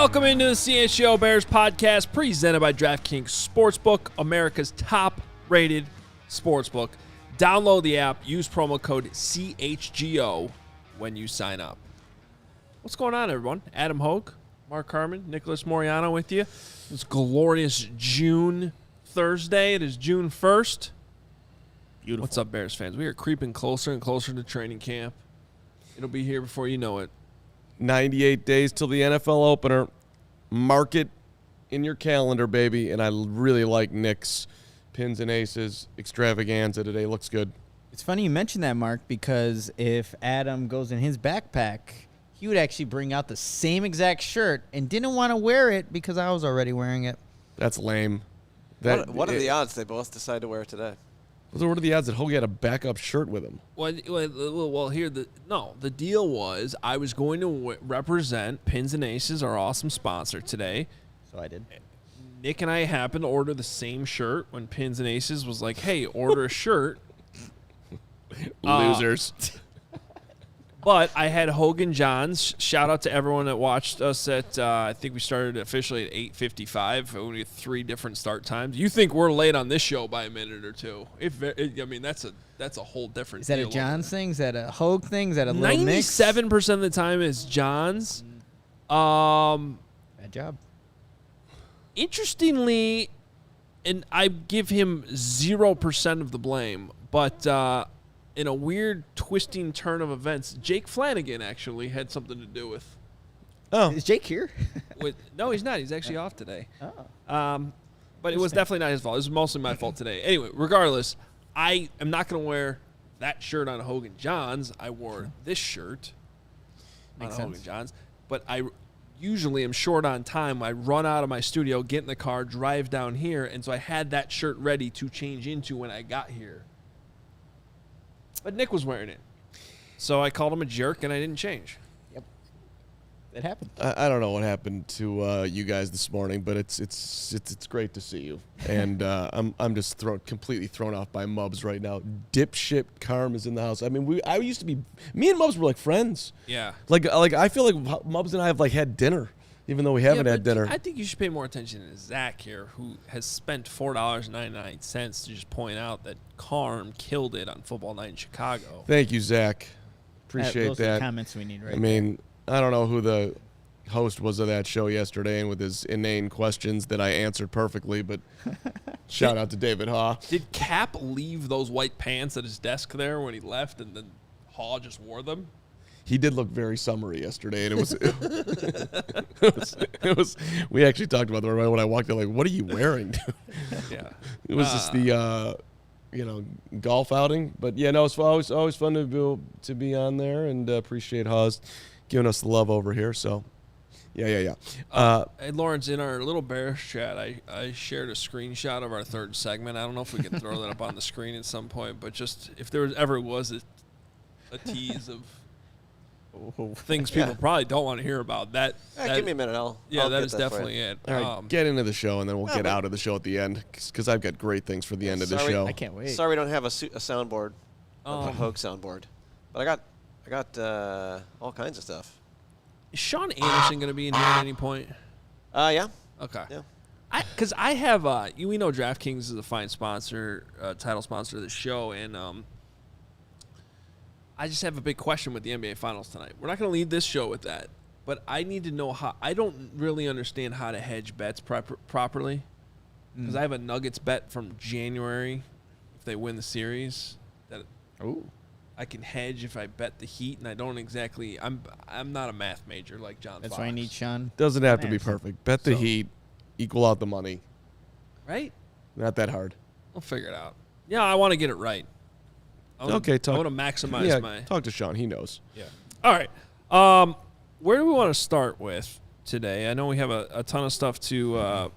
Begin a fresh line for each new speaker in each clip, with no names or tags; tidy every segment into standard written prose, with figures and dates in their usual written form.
Welcome into the CHGO Bears Podcast, presented by DraftKings Sportsbook, America's top-rated sportsbook. Download the app, use promo code CHGO when you sign up. What's going on, everyone? Adam Hoge, Mark Carman, Nicholas Moreano with you. It's glorious June Thursday. It is June 1st.
Beautiful.
What's up, Bears fans? We are creeping closer and closer to training camp. It'll be here before you know it.
98 days till the NFL opener. Mark it in your calendar, baby. And I really like Nick's Pins and Aces extravaganza today. Looks good.
It's funny you mentioned that, Mark, because if Adam goes in his backpack, he would actually bring out the same exact shirt and didn't want to wear it because I was already wearing it.
That's lame.
What are the odds they both decide to wear it today?
What are the odds that Hoge had a backup shirt with him?
Well, here the deal was I was going to represent Pins and Aces, our awesome sponsor today.
So I did.
Nick and I happened to order the same shirt when Pins and Aces was like, "Hey, order a shirt."
Losers.
But I had Hogan Johns. Shout out to everyone that watched us at, I think we started officially at 8:55. We had 3 different start times. You think we're late on this show by a minute or two. That's a whole different deal.
Is that a Johns thing? Is that a Hogue thing? Is that a little mix?
97% of the time is Johns.
Bad job.
Interestingly, and I give him 0% of the blame, but in a weird twisting turn of events, Jake Flanagan actually had something to do with.
Oh, is Jake here?
No, he's not. He's actually off today.
Oh.
But it was definitely not his fault. It was mostly my fault today. Anyway, regardless, I am not going to wear that shirt on Hogan Johns. I wore this shirt on Hogan Johns. But I usually am short on time. I run out of my studio, get in the car, drive down here, and so I had that shirt ready to change into when I got here. But Nick was wearing it. So I called him a jerk, and I didn't change.
Yep. It happened.
I don't know what happened to you guys this morning, but it's great to see you. And I'm just completely thrown off by Mubs right now. Dipshit Carm is in the house. I mean, me and Mubs were like friends.
Yeah.
Like I feel like Mubs and I have like had dinner, even though we haven't had dinner.
I think you should pay more attention to Zach here, who has spent $4.99 to just point out that Carm killed it on Football Night in Chicago.
Thank you, Zach. Appreciate
those
that.
are the comments we need right
I mean, I don't know who the host was of that show yesterday and with his inane questions that I answered perfectly, but shout out to David Haw.
Did Cap leave those white pants at his desk there when he left, and then Haw just wore them?
He did look very summery yesterday, and it was. We actually talked about that right when I walked in. Like, what are you wearing?
Yeah,
it was just the golf outing. But yeah, no, it's always fun to be on there, and appreciate Hawes giving us the love over here. So, yeah.
Hey, Lawrence, in our little Bears chat, I shared a screenshot of our third segment. I don't know if we can throw that up on the screen at some point, but just if there ever was a tease of things people probably don't want to hear about. That
give me a minute. I'll
that is
that
definitely it.
All right, get into the show, and then we'll get out of the show at the end, because I've got great things for the end of the show.
I can't wait.
Sorry we don't have a soundboard, a Hogue soundboard. But I got all kinds of stuff.
Is Sean Anderson going to be in here at any point?
Yeah.
Okay.
Yeah.
Because I have, we know DraftKings is a fine sponsor, title sponsor of the show, and I just have a big question with the NBA Finals tonight. We're not going to lead this show with that, but I need to know how. I don't really understand how to hedge bets properly, because I have a Nuggets bet from January if they win the series that I can hedge if I bet the Heat, and I don't exactly. I'm not a math major like John.
That's
Fox.
why I need Sean.
Doesn't have to be perfect. Bet the Heat, equal out the money.
Right?
Not that hard.
We'll figure it out. Yeah, I want to get it right. I want to maximize my.
Talk to Sean. He knows.
Yeah. All right. Where do we want to start with today? I know we have a ton of stuff to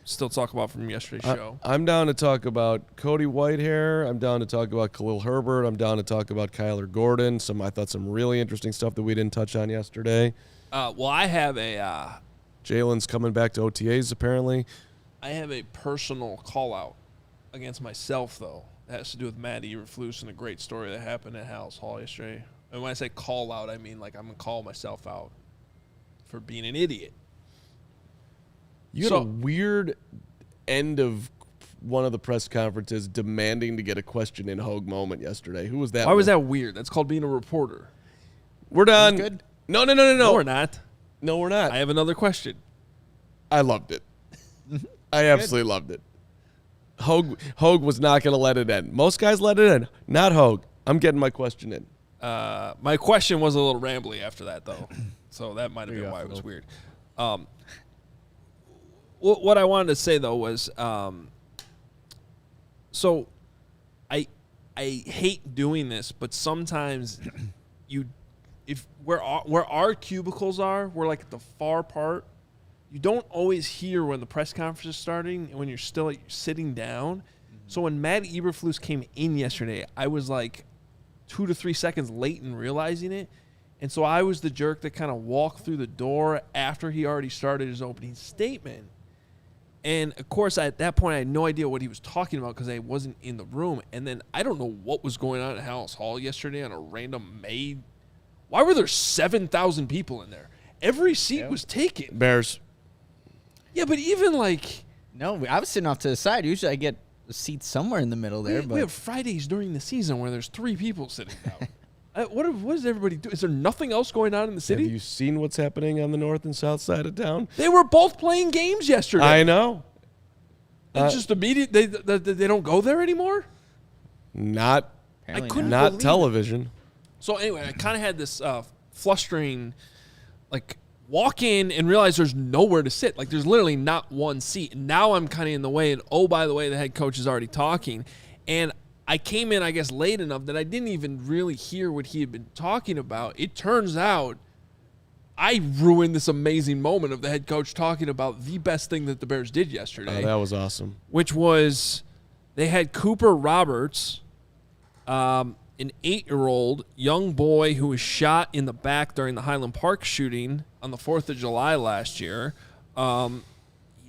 still talk about from yesterday's show.
I'm down to talk about Cody Whitehair. I'm down to talk about Khalil Herbert. I'm down to talk about Kyler Gordon. I thought some really interesting stuff that we didn't touch on yesterday.
Well, I have a.
Jalen's coming back to OTAs apparently.
I have a personal call out against myself though. It has to do with Matt Eberflus and a great story that happened at House Hall yesterday. And when I say call out, I mean like I'm going to call myself out for being an idiot.
You had a weird end of one of the press conferences demanding to get a question in Hoge moment yesterday. Who was that?
Why was that weird? That's called being a reporter.
We're done.
Good?
No.
No, we're not.
No, we're not.
I have another question.
I loved it. I absolutely loved it. Hoge was not going to let it end. Most guys let it end. Not Hoge. I'm getting my question in.
My question was a little rambly after that, though. So that might have been why it was weird. What I wanted to say, though, was so I hate doing this, but sometimes where our cubicles are, we're like at the far part. You don't always hear when the press conference is starting and when you're still sitting down. Mm-hmm. So when Matt Eberflus came in yesterday, I was like 2 to 3 seconds late in realizing it. And so I was the jerk that kind of walked through the door after he already started his opening statement. And, of course, at that point, I had no idea what he was talking about because I wasn't in the room. And then I don't know what was going on at Hallis Hall yesterday on a random May. Why were there 7,000 people in there? Every seat was taken.
Bears.
Yeah, but even like...
No, I was sitting off to the side. Usually I get a seat somewhere in the middle there.
We have Fridays during the season where there's 3 people sitting down. What does everybody do? Is there nothing else going on in the city?
Have you seen what's happening on the north and south side of town?
They were both playing games yesterday.
I know.
It's just immediate. They don't go there anymore?
Not
believe
television.
It. So anyway, I kind of had this flustering, like, walk in and realize there's nowhere to sit. Like, there's literally not one seat. And now I'm kind of in the way. And, oh, by the way, the head coach is already talking. And I came in, I guess, late enough that I didn't even really hear what he had been talking about. It turns out I ruined this amazing moment of the head coach talking about the best thing that the Bears did yesterday.
Oh, that was awesome.
Which was they had Cooper Roberts, an 8-year-old young boy who was shot in the back during the Highland Park shooting on the 4th of July last year.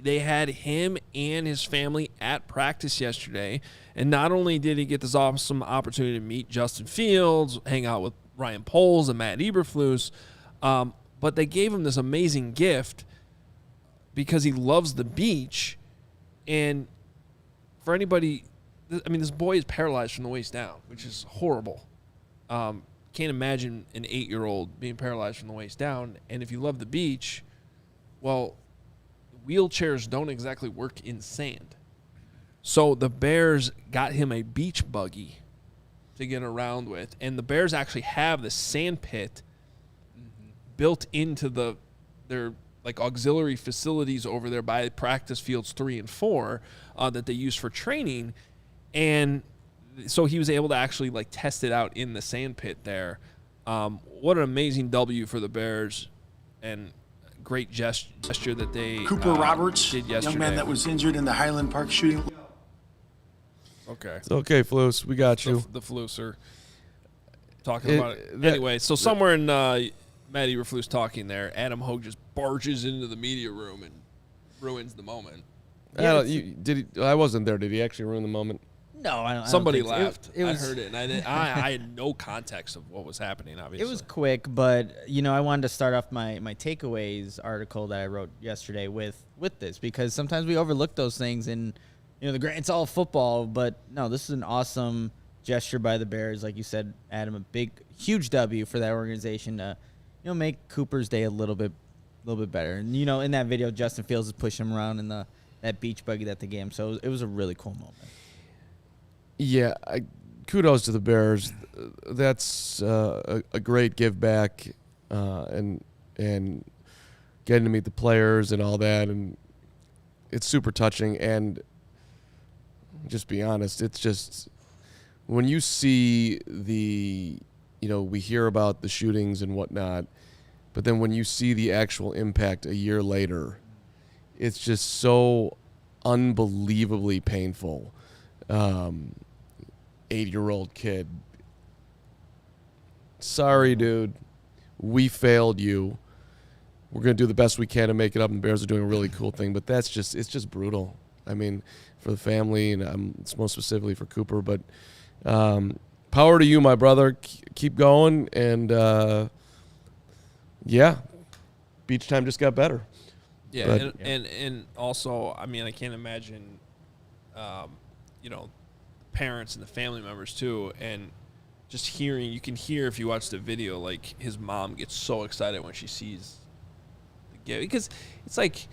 They had him and his family at practice yesterday. And not only did he get this awesome opportunity to meet Justin Fields, hang out with Ryan Poles and Matt Eberflus, but they gave him this amazing gift because he loves the beach. And for anybody, I mean, this boy is paralyzed from the waist down, which is horrible. Can't imagine an 8-year-old being paralyzed from the waist down. And if you love the beach, well, wheelchairs don't exactly work in sand. So the Bears got him a beach buggy to get around with. And the Bears actually have the sand pit built into their like auxiliary facilities over there by practice fields 3 and 4 that they use for training. And so he was able to actually like test it out in the sand pit there. What an amazing W for the Bears, and great gesture that they
Cooper Roberts,
did yesterday.
young man that was injured in the Highland Park shooting.
Okay.
It's okay, Flus. We got you.
The Flusser talking about it. Anyway, so somewhere in Matt Eberflus talking there, Adam Hoge just barges into the media room and ruins the moment.
I wasn't there. Did he actually ruin the moment?
No, I don't.
Somebody
I don't think
laughed.
It was,
I heard it, and I had no context of what was happening, obviously.
It was quick, but, I wanted to start off my takeaways article that I wrote yesterday with this, because sometimes we overlook those things, and, it's all football, but, no, this is an awesome gesture by the Bears. Like you said, Adam, a huge W for that organization to, make Cooper's day a little bit better. And, in that video, Justin Fields is pushing him around in that beach buggy that they gave him, so it was a really cool moment.
Yeah, kudos to the Bears. That's a great give back, and getting to meet the players and all that, and it's super touching. And just be honest, it's just when you see we hear about the shootings and whatnot, but then when you see the actual impact a year later, it's just so unbelievably painful. 8-year-old kid. Sorry, dude. We failed you. We're going to do the best we can to make it up, and the Bears are doing a really cool thing, but it's just brutal. I mean, for the family, and it's most specifically for Cooper, but power to you, my brother. Keep going, and beach time just got better.
Yeah,
But-
and also, I mean, I can't imagine, parents and the family members too, and just hearing, you can hear if you watch the video, like his mom gets so excited when she sees the gift, because it's like,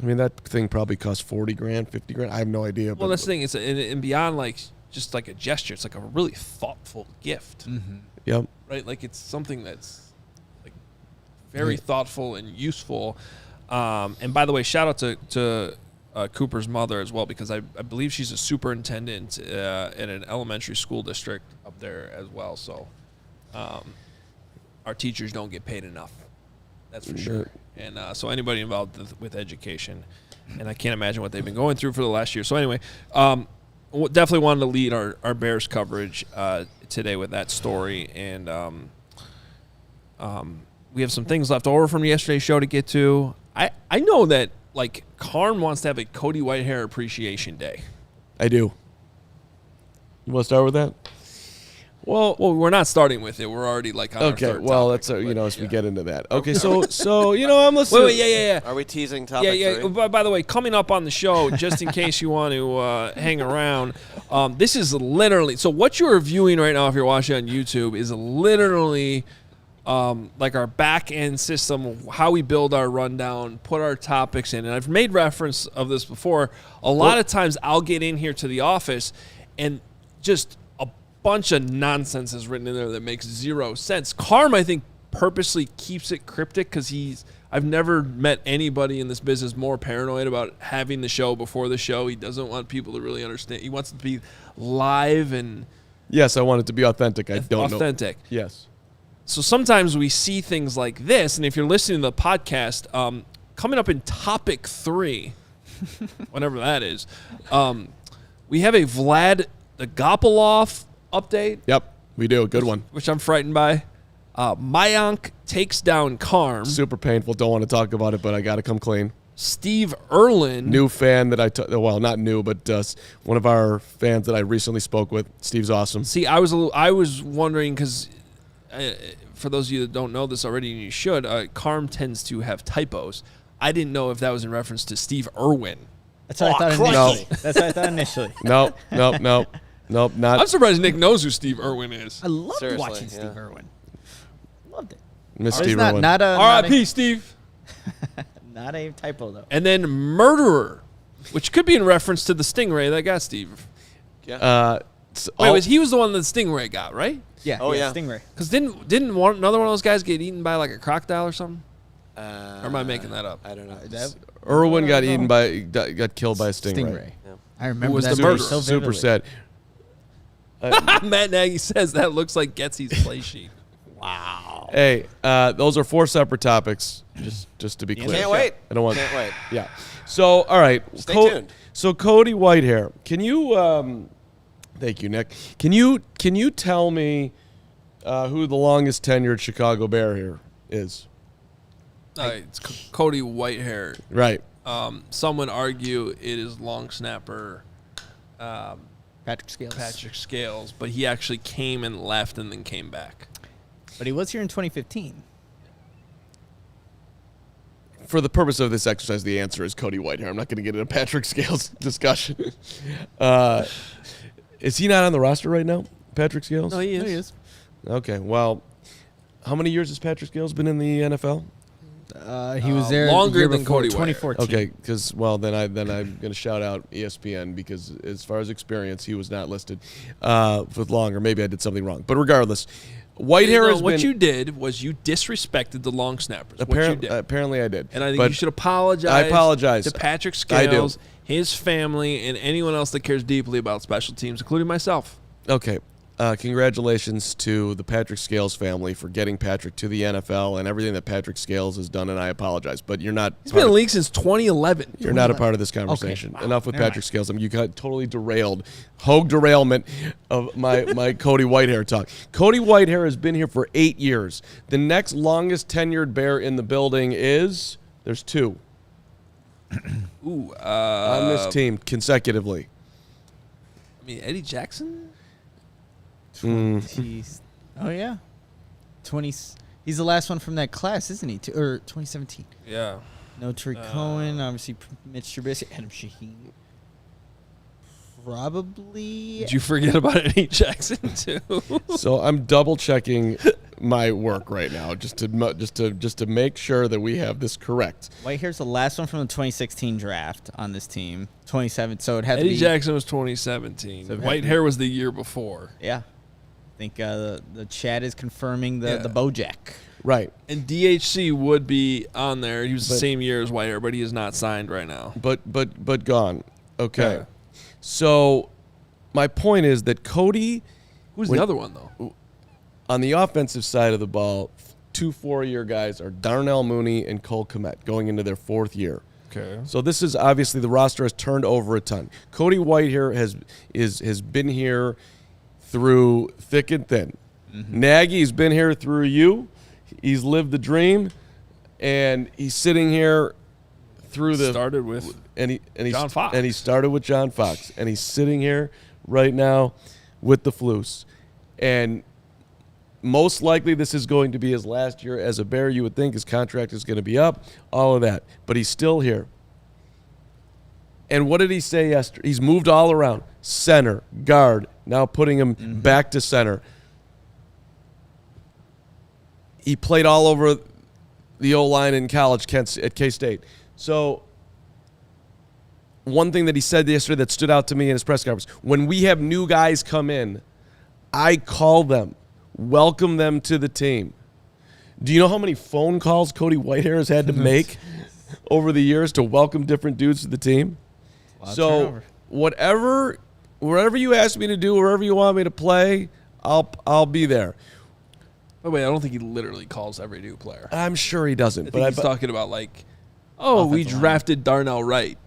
I mean, that thing probably cost $40,000, $50,000. I have no idea.
well, that's the thing. It's and beyond like just like a gesture. It's like a really thoughtful gift,
Yep.
right? Like it's something that's like very thoughtful and useful. And by the way, shout out to Cooper's mother as well, because I believe she's a superintendent in an elementary school district up there as well. So our teachers don't get paid enough. That's for sure. And so anybody involved with education, and I can't imagine what they've been going through for the last year. So anyway, definitely wanted to lead our Bears coverage today with that story. And we have some things left over from yesterday's show to get to. I know that, like, Carm wants to have a Cody Whitehair Appreciation Day.
I do. You want to start with that?
Well, we're not starting with it. We're already, like, on our
Okay,
third
well,
topic,
as we get into that. Okay, so I'm listening.
Wait, yeah.
Are we teasing topic three?
By the way, coming up on the show, just in case you want to hang around, this is literally, so what you're viewing right now, if you're watching on YouTube, is literally like our back end system, how we build our rundown, put our topics in. And I've made reference of this before. A lot of times I'll get in here to the office and just a bunch of nonsense is written in there that makes zero sense. Carm, I think, purposely keeps it cryptic because I've never met anybody in this business more paranoid about having the show before the show. He doesn't want people to really understand. He wants it to be live and
Yes, I want it to be authentic. I don't know.
authentic.
Yes.
So sometimes we see things like this, and if you're listening to the podcast, coming up in topic 3, whatever that is, we have a Vlad Agopolov update.
Yep, we do. Good one.
Which I'm frightened by. Mayank takes down Carm.
Super painful. Don't want to talk about it, but I got to come clean.
Steve Irwin.
New fan that well, not new, but one of our fans that I recently spoke with. Steve's awesome.
See, I was wondering because for those of you that don't know this already, and you should, Carm tends to have typos. I didn't know if that was in reference to Steve Irwin.
That's what I thought initially. That's what I thought initially.
Nope, not.
I'm surprised Nick knows who Steve Irwin is.
I loved
Seriously,
watching
yeah.
Steve Irwin. Loved it.
Miss
It's
Steve
not,
Irwin.
not a
R.I.P. Steve.
not a typo though.
And then Murderer, which could be in reference to the Stingray that got Steve.
Yeah.
Wait, he was the one that the Stingray got, right?
Yeah.
Oh, yeah.
Stingray.
Because didn't another one of those guys get eaten by like a crocodile or something? Or am I making that up?
I don't know.
Irwin got got killed by a stingray.
Yeah.
I remember
was
that
the
movie
murderer?
so
Super
vividly.
sad.
Matt Nagy says that looks like Getsy's play sheet.
Wow.
Hey, those are 4 separate topics. Just to be clear.
Can't wait.
I don't want.
Can't wait.
Yeah. So all right.
Stay tuned.
So Cody Whitehair, can you? Thank you, Nick. Can you tell me who the longest tenured Chicago Bear here is?
It's Cody Whitehair.
Right.
Some would argue it is long snapper
Patrick Scales.
Patrick Scales, but he actually came and left and then came back.
But he was here in 2015.
For the purpose of this exercise, the answer is Cody Whitehair. I'm not going to get into Patrick Scales discussion. Is he not on the roster right now, Patrick Scales?
No, he is.
Okay, well, how many years has Patrick Scales been in the NFL?
He was there
longer
the year
than
before,
Cody Whitehair.
2014.
Okay, because then I'm going to shout out ESPN because as far as experience, he was not listed with longer. Maybe I did something wrong, but regardless, Whitehair has
what
been.
you did was you disrespected the long snappers. What you did.
Apparently, I did.
And I think
But
you should apologize.
I apologize.
to Patrick
I do.
Scales, his family, and anyone else that cares deeply about special teams, including myself.
Okay. Congratulations to the Patrick Scales family for getting Patrick to the NFL and everything that Patrick Scales has done, and I apologize. But you're not.
He's been in the league since 2011.
You're not a part of this conversation.
Okay. Wow.
Enough with
Never
Patrick
mind.
Scales. I mean, you got totally derailed. Hoge derailment of my Cody Whitehair talk. Cody Whitehair has been here for 8 years. The next longest tenured Bear in the building is there's 2
Ooh,
on this team consecutively.
I mean, Eddie Jackson?
Oh, yeah. He's the last one from that class, isn't he? Or 2017.
Yeah.
No Tariq Cohen. Obviously, Mitch Trubisky. Adam Shaheen. Probably.
Did you forget about Eddie Jackson too?
So I'm double checking my work right now just to make sure that we have this correct.
Whitehair's the last one from the 2016 draft on this team. 27. So it had to
Eddie
be.
Jackson was 2017.
So
Whitehair was the year before.
Yeah. I think the chat is confirming the Bojack.
Right.
And DHC would be on there. He was the same year as Whitehair, but he is not signed right now.
But gone. Okay.
Yeah.
So my point is that Cody.
Who's the other one though?
On the offensive side of the ball, 2 4-year guys are Darnell Mooney and Cole Kmet going into their 4th year.
Okay.
So this is obviously the roster has turned over a ton. Cody Whitehair has been here through thick and thin. Mm-hmm. Nagy's been here through you. He's lived the dream, and he's sitting here through the
started with
John
Fox.
And he started with John Fox, and he's sitting here right now with the Floos, and most likely this is going to be his last year as a Bear. You would think his contract is going to be up, all of that, but he's still here. And what did he say yesterday? He's moved all around, center, guard, now putting him back to center. He played all over the O-line in college at K-State. So one thing that he said yesterday that stood out to me in his press conference, when we have new guys come in, I call them, welcome them to the team. Do you know how many phone calls Cody Whitehair has had to make over the years to welcome different dudes to the team? So wherever you ask me to do, wherever you want me to play, I'll be there.
By the way, I don't think he literally calls every new player.
I'm sure he doesn't.
I think he's talking about we drafted Darnell Wright.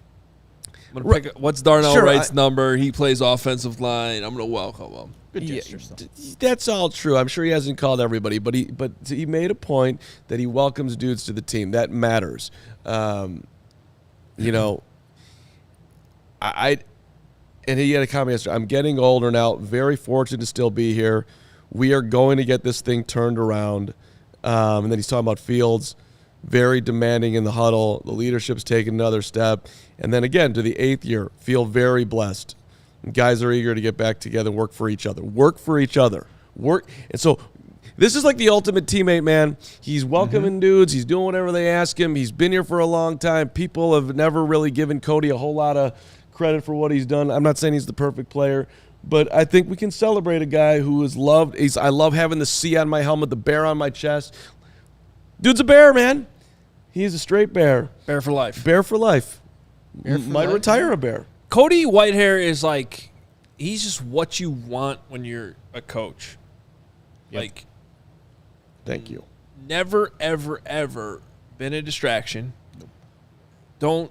I'm gonna pick what's Darnell Wright's number. He plays offensive line. I'm gonna welcome him.
Good gesture still.
That's all true. I'm sure he hasn't called everybody, but he made a point that he welcomes dudes to the team. That matters. And he had a comment yesterday. I'm getting older now. Very fortunate to still be here. We are going to get this thing turned around. And then he's talking about Fields, very demanding in the huddle. The leadership's taken another step. And then again, to the 8th year, feel very blessed. And guys are eager to get back together and work for each other. Work for each other. And so this is like the ultimate teammate, man. He's welcoming dudes. He's doing whatever they ask him. He's been here for a long time. People have never really given Cody a whole lot of credit for what he's done. I'm not saying he's the perfect player, but I think we can celebrate a guy who is loved. I love having the C on my helmet, the bear on my chest. Dude's a Bear, man. He's a straight Bear.
Bear for life.
Bear for life. Might retire a Bear.
Cody Whitehair is he's just what you want when you're a coach.
Yep. Thank you.
Never, ever, ever been a distraction. Don't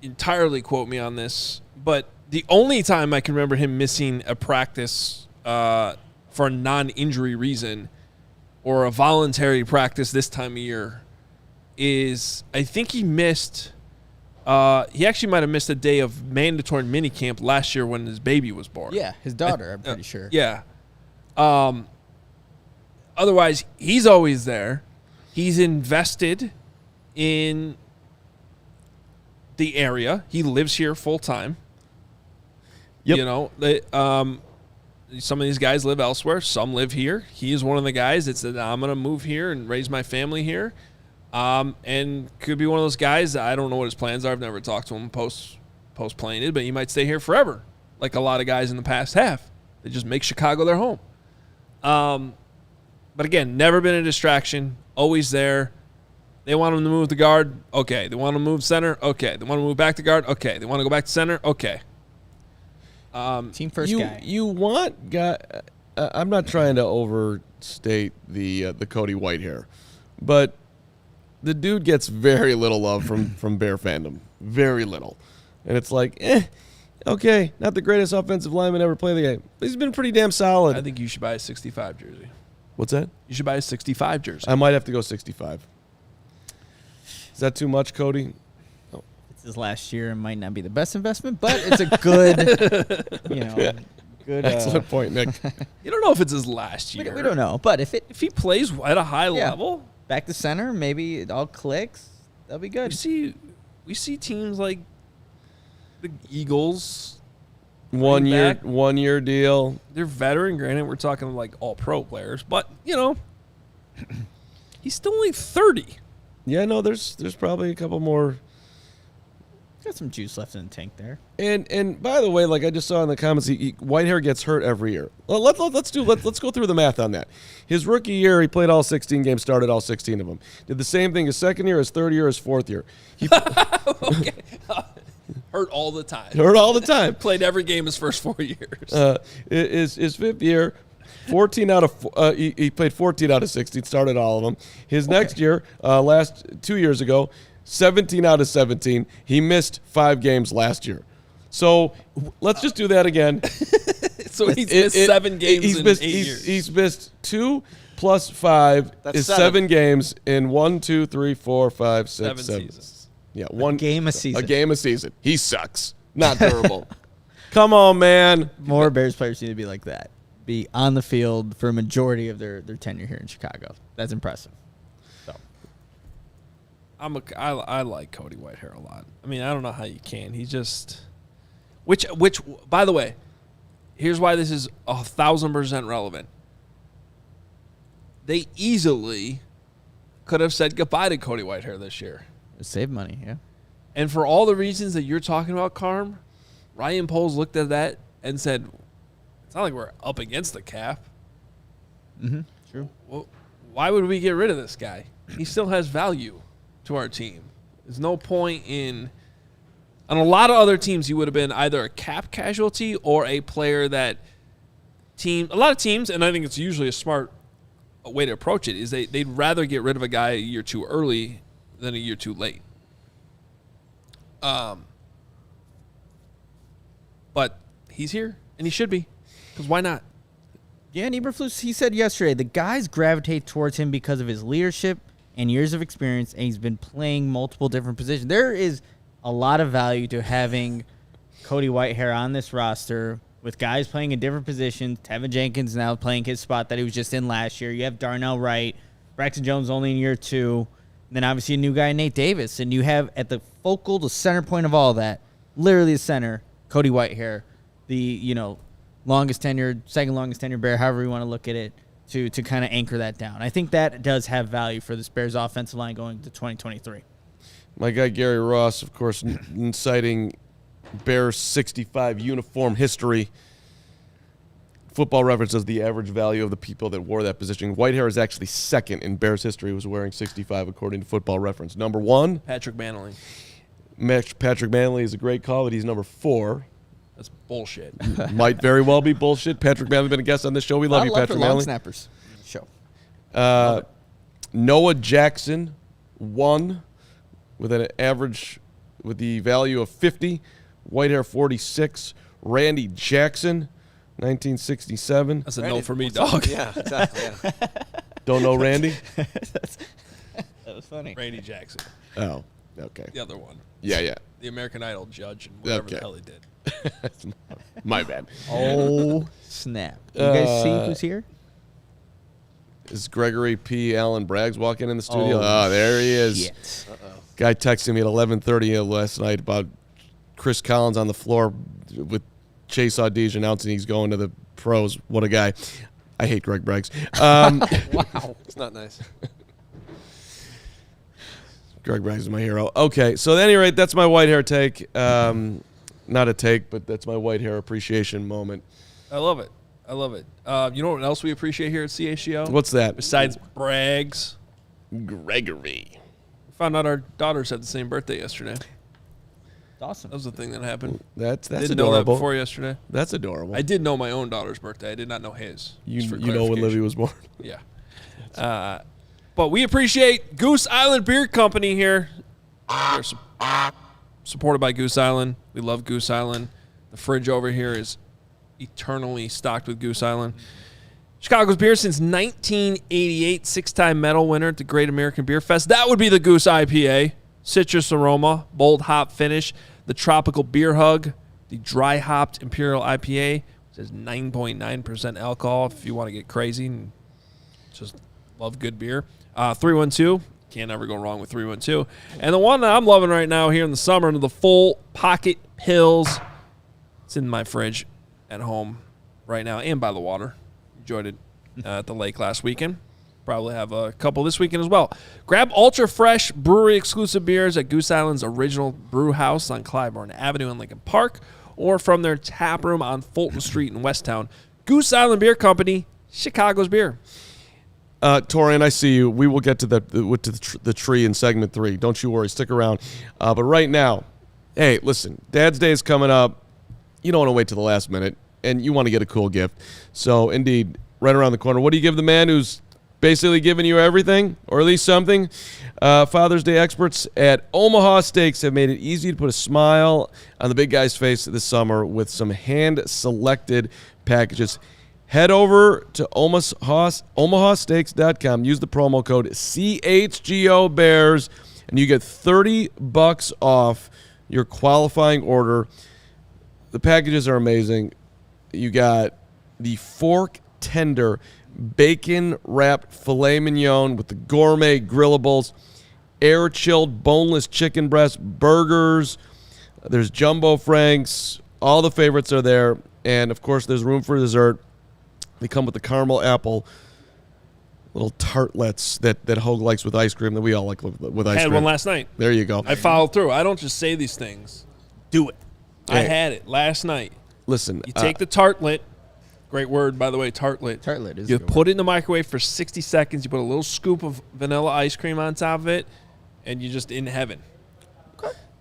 entirely quote me on this, but the only time I can remember him missing a practice for a non-injury reason or a voluntary practice this time of year is I think he missed he actually might have missed a day of mandatory minicamp last year when his baby was born.
Yeah, his daughter, I'm pretty sure.
Yeah. Otherwise, he's always there. He's invested in the area. He lives here full time.
Yep.
You know, some of these guys live elsewhere. Some live here. He is one of the guys that said, I'm going to move here and raise my family here. And could be one of those guys that I don't know what his plans are. I've never talked to him post playing it, but he might stay here forever, like a lot of guys in the past have. They just make Chicago their home. But again, never been a distraction. Always there. They want him to move the guard. Okay. They want him to move center. Okay. They want to move back to guard. Okay. They want to go back to center. Okay.
Team first guy.
You want guy. I'm not trying to overstate the Cody Whitehair, but the dude gets very little love from Bear fandom. Very little. And it's like, okay, not the greatest offensive lineman ever play the game. But he's been pretty damn solid.
I think you should buy a 65 jersey.
What's that?
You should buy a 65 jersey.
I might have to go 65. Is that too much, Cody?
Oh. It's his last year and might not be the best investment, but it's a good, good.
Excellent point, Nick.
You don't know if it's his last year.
We don't know, but if
he plays at a high level,
back to center, maybe it all clicks. That'll be good.
We see teams like the Eagles.
1 year deal.
They're veteran. Granted, we're talking like all pro players, but he's still only 30.
Yeah, no, there's probably a couple more.
Got some juice left in the tank there.
And by the way, like I just saw in the comments, Whitehair gets hurt every year. Well, let's go through the math on that. His rookie year, he played all 16 games, started all 16 of them. Did the same thing his second year, his third year, his fourth year.
Okay. Hurt all the time.
Hurt all the time.
Played every game his first 4 years.
His fifth year, 14 out of he played 14 out of 16, started all of them. His next year, last 2 years ago, 17 out of 17. He missed 5 games last year. So let's just do that again.
So he's missed 7 games in 8 years.
He's missed 2 plus 5 is 7 games in 1, 2, 3, 4, 5, 6, 7
seasons.
Yeah, one
game a season.
A game a season. He sucks. Not durable. Come on, man.
More Bears players need to be like that. Be on the field for a majority of their tenure here in Chicago. That's impressive. So
I like Cody Whitehair a lot. I mean, I don't know how you can. He just which by the way, here's why this is 1,000% relevant. They easily could have said goodbye to Cody Whitehair this year.
save money, yeah.
And for all the reasons that you're talking about, Carm, Ryan Poles looked at that and said, it's not like we're up against the cap.
Mm-hmm. True.
Well, why would we get rid of this guy? He still has value to our team. There's no point in – on a lot of other teams, you would have been either a cap casualty or a player that team – a lot of teams, and I think it's usually a smart way to approach it, is they'd rather get rid of a guy a year too early than a year too late. But he's here, and he should be, because why not?
Yeah, and Eberflus, he said yesterday, the guys gravitate towards him because of his leadership and years of experience, and he's been playing multiple different positions. There is a lot of value to having Cody Whitehair on this roster with guys playing in different positions. Tevin Jenkins now playing his spot that he was just in last year. You have Darnell Wright, Braxton Jones only in year 2, and then obviously a new guy, Nate Davis. And you have at the center point of all that, literally the center, Cody Whitehair, the, longest tenured, second longest tenured Bear, however you want to look at it, to kind of anchor that down. I think that does have value for this Bears offensive line going to 2023.
My guy Gary Ross, of course, citing Bears 65 uniform history. Football Reference does the average value of the people that wore that position. Whitehair is actually second in Bears history, was wearing 65 according to Football Reference. Number 1,
Patrick Manley.
Patrick Manley is a great call, but he's number 4.
That's bullshit.
Might very well be bullshit. Patrick Manley been a guest on this show. We love you, Patrick Manley.
Long snappers show.
Noah Jackson, 1, with an average with the value of 50. Whitehair 46. Randy Jackson, 1967.
That's a no for me, dog.
Yeah, exactly. Yeah.
Don't know Randy?
That was funny.
Randy Jackson.
Oh, okay.
The other one.
Yeah.
The American Idol judge and whatever the hell he did.
My bad.
Oh, snap. You guys see who's here?
Is Gregory P. Allen Braggs walking in the studio?
Oh,
there he is.
Shit.
Guy texted me at 11:30 last night about Chris Collins on the floor with Chase Audige announcing he's going to the pros. What a guy. I hate Greg Braggs.
Wow. It's not nice.
Greg Braggs is my hero. Okay, so at any rate, that's my Whitehair take. Not a take, but that's my Whitehair appreciation moment.
I love it. You know what else we appreciate here at CHGO?
What's that?
Besides Braggs?
Gregory.
We found out our daughters had the same birthday yesterday.
It's awesome.
That was the thing that happened.
That's
I didn't
adorable.
know that before yesterday.
That's adorable.
I did know my own daughter's birthday. I did not know his.
You
Just for
know when Livy
clarification.
was born.
Yeah. But we appreciate Goose Island Beer Company here. We're supported by Goose Island. We love Goose Island. The fridge over here is eternally stocked with Goose Island. Chicago's beer since 1988, 6-time medal winner at the Great American Beer Fest. That would be the Goose IPA. Citrus aroma, bold hop finish, the tropical beer hug, the dry hopped Imperial IPA, which is 9.9% alcohol if you want to get crazy and just love good beer. 312 can't ever go wrong with 312. And the one that I'm loving right now here in the summer, the full pocket pills. It's in my fridge at home right now and by the water. Enjoyed it at the lake last weekend. Probably have a couple this weekend as well. Grab ultra fresh brewery exclusive beers at Goose Island's original brew house on Clybourne Avenue in Lincoln Park, or from their tap room on Fulton Street in Westtown. Goose Island Beer Company, Chicago's beer.
Torian, I see you. We will get to the tree in segment 3. Don't you worry. Stick around. But right now, hey, listen, Dad's Day is coming up. You don't want to wait till the last minute, and you want to get a cool gift. So, indeed, right around the corner. What do you give the man who's basically giving you everything, or at least something? Father's Day experts at Omaha Steaks have made it easy to put a smile on the big guy's face this summer with some hand-selected packages. Head over to omahasteaks.com. Use the promo code CHGO Bears, and you get $30 off your qualifying order. The packages are amazing. You got the fork tender bacon-wrapped filet mignon with the gourmet grillables, air-chilled boneless chicken breast, burgers. There's jumbo franks. All the favorites are there. And, of course, there's room for dessert. They come with the caramel apple little tartlets that Hoge likes with ice cream that we all like with ice
I had
cream.
one last night.
There you go.
I followed through. I don't just say these things. Do it. I
Hey.
had it last night.
Listen.
You take the tartlet. Great word, by the way, tartlet.
Tartlet is
You
a good
put it in the microwave for 60 seconds. You put a little scoop of vanilla ice cream on top of it, and you're just in heaven.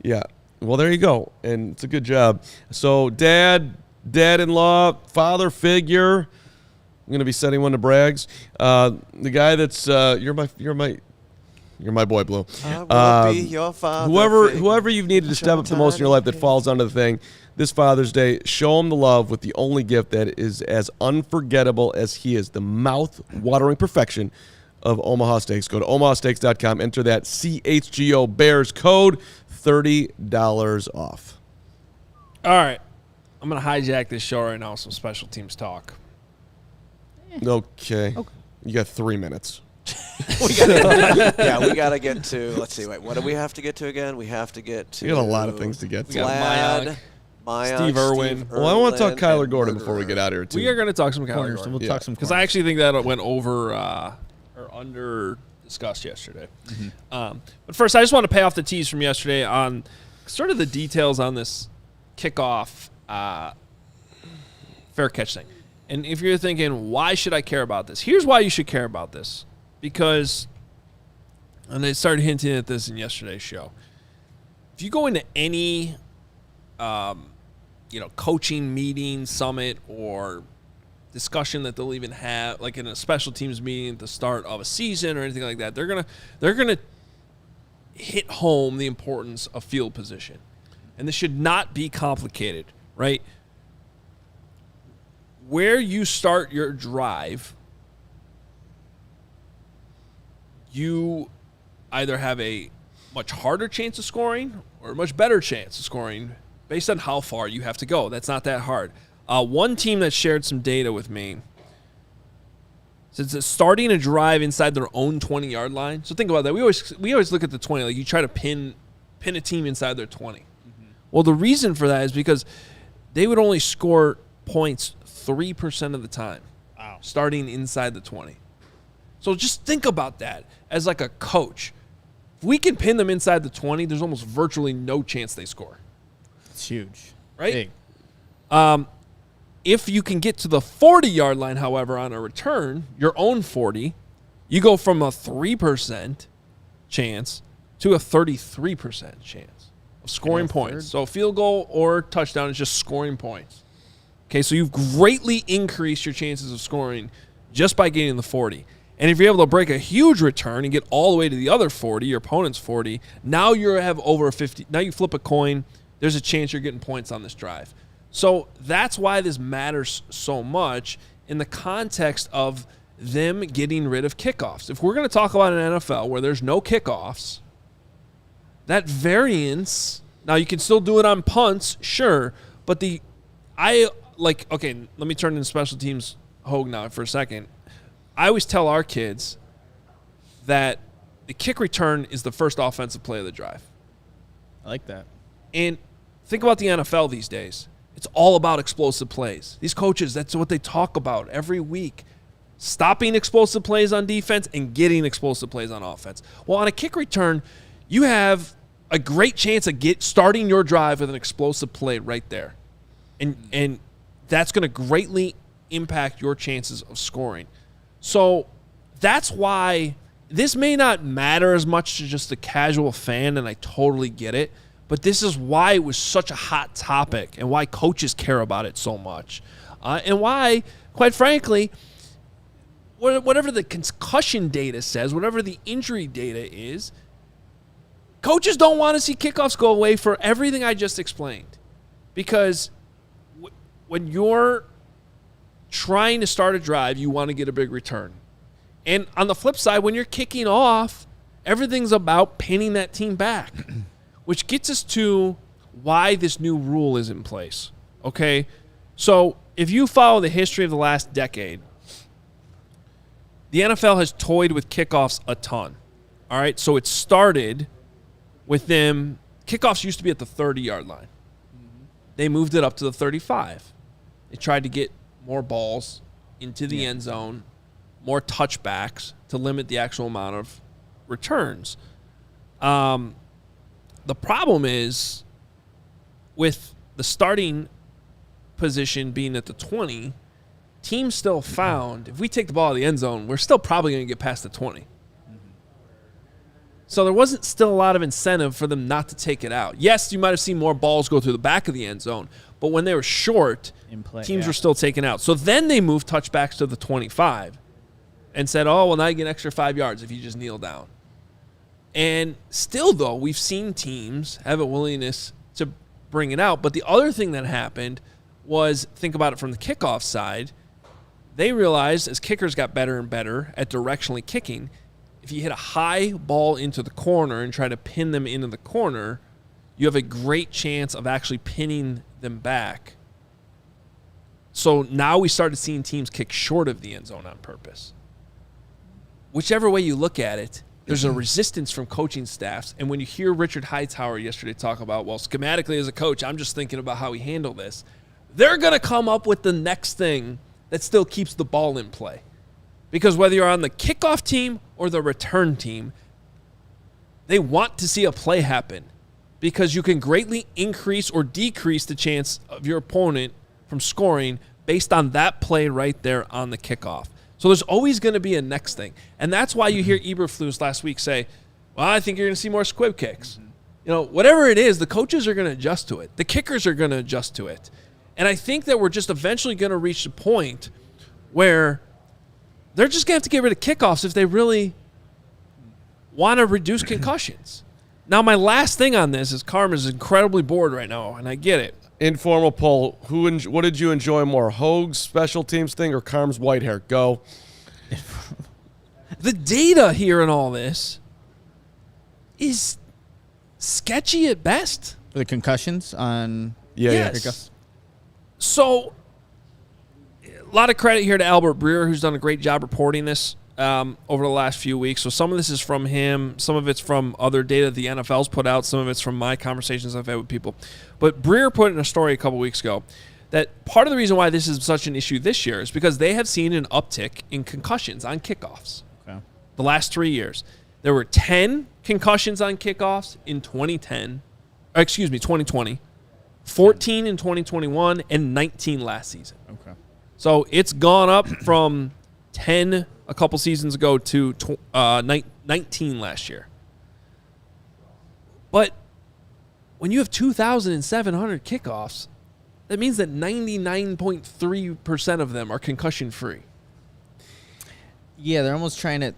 Yeah. Well, there you go. And it's a good job. So, dad-in-law, father figure. I'm going to be sending one to Braggs. The guy that's you're my boy, Blue.
I will be your father.
Whoever you've needed to step up the most in your life that falls under the thing, this Father's Day, show him the love with the only gift that is as unforgettable as he is, the mouth-watering perfection of Omaha Steaks. Go to omahasteaks.com, enter that CHGO Bears code, $30 off.
All right. I'm going to hijack this show right now with some special teams talk.
Okay. You got 3 minutes.
we got to get to, let's see, what do we have to get to again? We have to get to.
We got a lot of things to get to.
got
Mayock,
Steve Irwin.
Well, I want to talk Kyler
and
Gordon before we get out of here, too.
We are going to talk some Kyler
corners.
Gordon.
We'll
Yeah.
talk some
Because I actually think that went over or under discussed yesterday. But first, I just want to pay off the tease from yesterday on sort of the details on this kickoff fair catch thing. And if you're thinking, why should I care about this? Here's why you should care about this. Because, and I started hinting at this in yesterday's show, if you go into any coaching meeting, summit, or discussion that they'll even have, like in a special teams meeting at the start of a season or anything like that, they're gonna hit home the importance of field position, and this should not be complicated, right? Where you start your drive, you either have a much harder chance of scoring or a much better chance of scoring based on how far you have to go. That's not that hard. One team that shared some data with me says that starting a drive inside their own 20-yard line. So think about that. We always look at the 20, like you try to pin a team inside their 20. Well, the reason for that is because they would only score points 3% of the time. Wow. Starting inside the 20. So just think about that as like a coach. If we can pin them inside the 20, there's almost virtually no chance they score.
It's huge.
Right?
Big.
If you can get to the 40-yard line, however, on a return, your own 40, you go from a 3% chance to a 33% chance of scoring points. So field goal or touchdown is just scoring points. Okay, so you've greatly increased your chances of scoring just by getting the 40. And if you're able to break a huge return and get all the way to the other 40, your opponent's 40, now you have over a 50. Now you flip a coin, there's a chance you're getting points on this drive. So that's why this matters so much in the context of them getting rid of kickoffs. If we're going to talk about an NFL where there's no kickoffs, that variance, now you can still do it on punts, sure, but okay, let me turn into special teams Hoge now for a second. I always tell our kids that the kick return is the first offensive play of the drive.
I like that.
And think about the NFL these days. It's all about explosive plays. These coaches, that's what they talk about every week. Stopping explosive plays on defense and getting explosive plays on offense. Well, on a kick return, you have a great chance of starting your drive with an explosive play right there. And that's going to greatly impact your chances of scoring. So that's why this may not matter as much to just the casual fan, and I totally get it, but this is why it was such a hot topic and why coaches care about it so much. And why, quite frankly, whatever the concussion data says, whatever the injury data is, coaches don't want to see kickoffs go away for everything I just explained. Because when you're trying to start a drive, you want to get a big return. And on the flip side, when you're kicking off, everything's about pinning that team back, which gets us to why this new rule is in place. Okay? So if you follow the history of the last decade, the NFL has toyed with kickoffs a ton. All right? So it started with them. Kickoffs used to be at the 30-yard line. They moved it up to the 35. They tried to get more balls into the end zone, more touchbacks to limit the actual amount of returns. The problem is with the starting position being at the 20, teams still found if we take the ball out of the end zone, we're still probably going to get past the 20. So there wasn't still a lot of incentive for them not to take it out. Yes, you might have seen more balls go through the back of the end zone, but when they were short, teams were still taken out. So then they moved touchbacks to the 25 and said, oh, well, now you get an extra 5 yards if you just kneel down. And still, though, we've seen teams have a willingness to bring it out. But the other thing that happened was, think about it from the kickoff side, they realized as kickers got better and better at directionally kicking, if you hit a high ball into the corner and try to pin them into the corner, you have a great chance of actually pinning them back. So now we started seeing teams kick short of the end zone on purpose. Whichever way you look at it, there's a resistance from coaching staffs. And when you hear Richard Hightower yesterday talk about, well, schematically as a coach, I'm just thinking about how we handle this, they're going to come up with the next thing that still keeps the ball in play. Because whether you're on the kickoff team or the return team, they want to see a play happen because you can greatly increase or decrease the chance of your opponent from scoring based on that play right there on the kickoff. So there's always going to be a next thing. And that's why you hear Eberflus last week say, well, I think you're going to see more squib kicks. You know, whatever it is, the coaches are going to adjust to it. The kickers are going to adjust to it. And I think that we're just eventually going to reach the point where they're just going to have to get rid of kickoffs if they really want to reduce concussions. Now, my last thing on this is Carm is incredibly bored right now, and I get it.
Informal poll. What did you enjoy more, Hoge's special teams thing or Carm's Whitehair? Go.
The data here in all this is sketchy at best.
For the concussions on...
Yes. So, a lot of credit here to Albert Breer, who's done a great job reporting this over the last few weeks. So some of this is from him. Some of it's from other data the NFL's put out. Some of it's from my conversations I've had with people. But Breer put in a story a couple weeks ago that part of the reason why this is such an issue this year is because they have seen an uptick in concussions on kickoffs. Okay. The last 3 years. There were 10 concussions on kickoffs in 2020, 14 in 2021, and 19 last season.
Okay.
So it's gone up from 10 a couple seasons ago to 19 last year. But when you have 2,700 kickoffs, that means that 99.3% of them are concussion-free.
Yeah, they're almost trying to...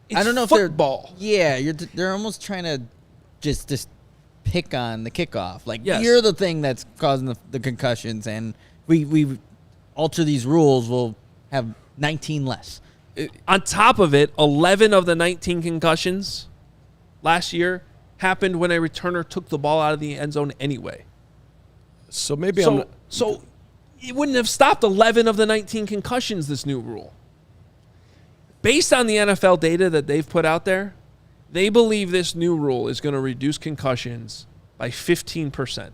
It's
I don't know
football.
If they're... Yeah, they're almost trying to just pick on the kickoff. Like,
yes.
You're the thing that's causing the concussions, and we alter these rules, we'll have 19 less.
On top of it, 11 of the 19 concussions last year happened when a returner took the ball out of the end zone anyway.
So maybe
So it wouldn't have stopped 11 of the 19 concussions, this new rule. Based on the NFL data that they've put out there, They believe this new rule is going to reduce concussions by 15%.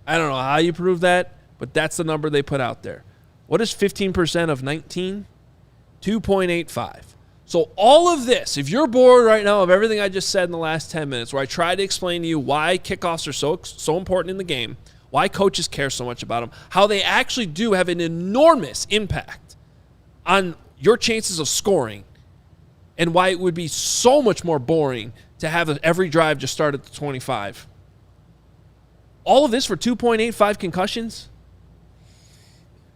I don't know how you prove that, but that's the number they put out there. What is 15% of 19? 2.85. So all of this, if you're bored right now of everything I just said in the last 10 minutes, where I tried to explain to you why kickoffs are so important in the game, why coaches care so much about them, how they actually do have an enormous impact on your chances of scoring, and why it would be so much more boring to have every drive just start at the 25. All of this for 2.85 concussions?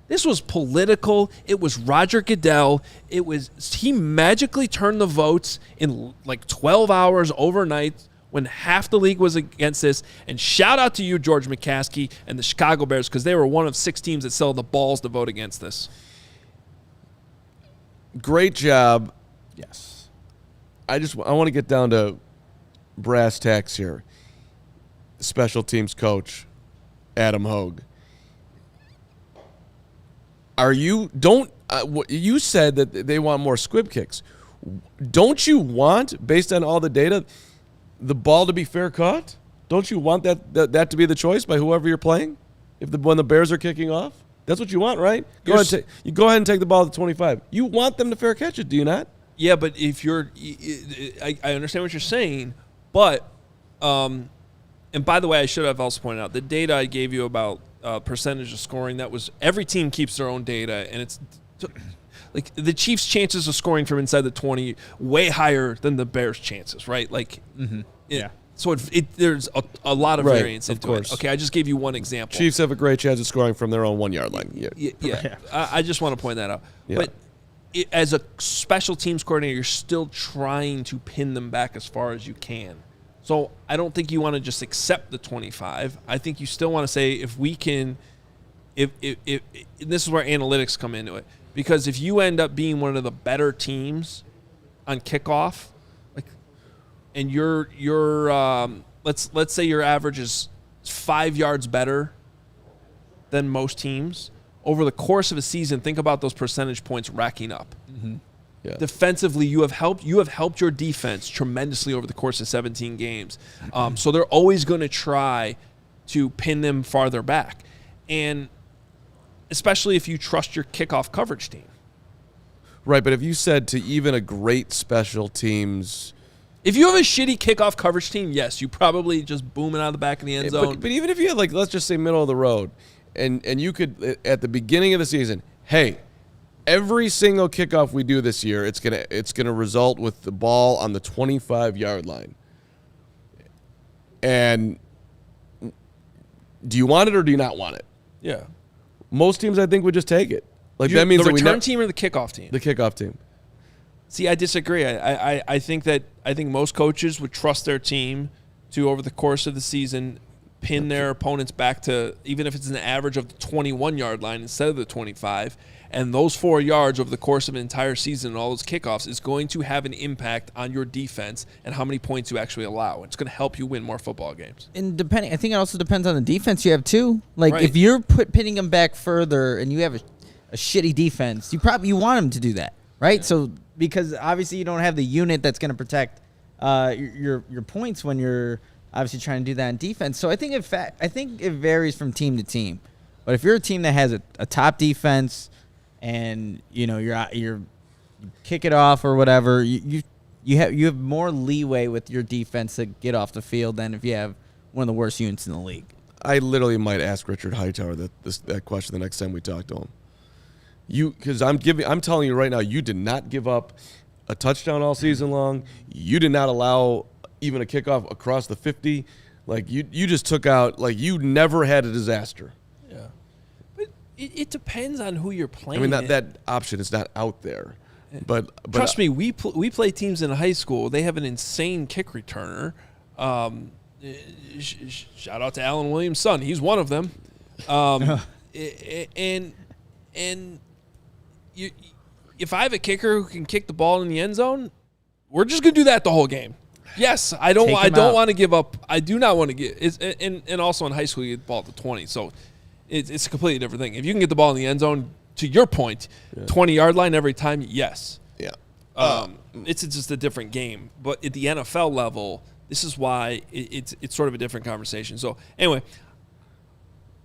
This was political. It was Roger Goodell. He magically turned the votes in like 12 hours overnight when half the league was against this. And shout out to you, George McCaskey, and the Chicago Bears, because they were one of 6 teams that still had the balls to vote against this.
Great job.
Yes.
I want to get down to brass tacks here. Special teams coach, Adam Hoge. You said that they want more squib kicks. Don't you want, based on all the data, the ball to be fair caught? Don't you want that to be the choice by whoever you're playing? When the Bears are kicking off? That's what you want, right? Go ahead and take the ball at the 25. You want them to fair catch it, do you not?
Yeah, but if you're I understand what you're saying, but and by the way, I should have also pointed out the data I gave you about percentage of scoring, that was every team keeps their own data, and it's like the Chiefs' chances of scoring from inside the 20 way higher than the Bears' chances, right? Like, so there's a lot of variance into it. Okay, I just gave you one example.
Chiefs have a great chance of scoring from their own 1 yard line.
Yeah. I just want to point that out. Yeah. But as a special teams coordinator, you're still trying to pin them back as far as you can. So I don't think you want to just accept the 25. I think you still want to say if we can, if this is where analytics come into it, because if you end up being one of the better teams on kickoff, like, and you're let's say your average is 5 yards better than most teams over the course of a season, think about those percentage points racking up. Mm-hmm. Yeah. Defensively, you have helped your defense tremendously over the course of 17 games. So they're always going to try to pin them farther back, and especially if you trust your kickoff coverage team.
Right, but if you said to even a great special teams,
if you have a shitty kickoff coverage team, yes, you probably just boom it out of the back of the end zone.
But even if you had, like, let's just say middle of the road, and you could at the beginning of the season, hey, every single kickoff we do this year, it's gonna result with the ball on the 25-yard line. And do you want it or do you not want it?
Yeah.
Most teams, I think, would just take it. Like that means
the
that
return team or the kickoff team?
The kickoff team.
See, I disagree. I think most coaches would trust their team to, over the course of the season, pin their opponents back to, even if it's an average of the 21-yard line instead of the 25, and those 4 yards over the course of an entire season and all those kickoffs is going to have an impact on your defense and how many points you actually allow. It's going to help you win more football games.
And I think it also depends on the defense you have too. Like, if you're pinning them back further and you have a shitty defense, you want them to do that, right? Yeah. So because obviously you don't have the unit that's going to protect your points when you're obviously trying to do that in defense. So I think it varies from team to team. But if you're a team that has a top defense and you kick it off or whatever, you have more leeway with your defense to get off the field than if you have one of the worst units in the league.
I literally might ask Richard Hightower that question the next time we talk to him. Because I'm telling you right now, you did not give up a touchdown all season long. You did not allow even a kickoff across the 50. Like you just took out, like, you never had a disaster.
Yeah, but it depends on who you're playing.
I mean, that option is not out there. But
trust me, we play teams in high school. They have an insane kick returner. Shout out to Alan Williams' son. He's one of them. And if I have a kicker who can kick the ball in the end zone, we're just gonna do that the whole game. Yes, I don't want to give up. I do not want to get. And also in high school, you get the ball at the 20, so it's a completely different thing. If you can get the ball in the end zone, to your point, 20-yard line every time, yes.
Yeah.
It's just a different game. But at the NFL level, this is why it's sort of a different conversation. So anyway,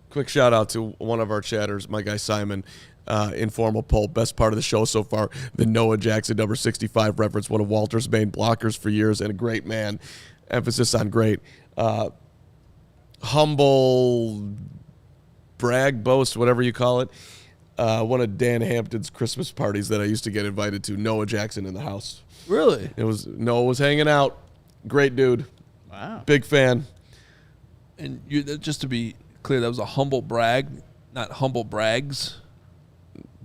quick shout out to one of our chatters, my guy Simon. Informal poll, best part of the show so far. The Noah Jackson number 65 reference, one of Walter's main blockers for years, and a great man. Emphasis on great. Humble, brag, boast, whatever you call it. One of Dan Hampton's Christmas parties that I used to get invited to. Noah Jackson in the house.
really,
Noah was hanging out. Great dude.
Wow.
Big fan.
and just to be clear, that was a humble brag, not humble brags.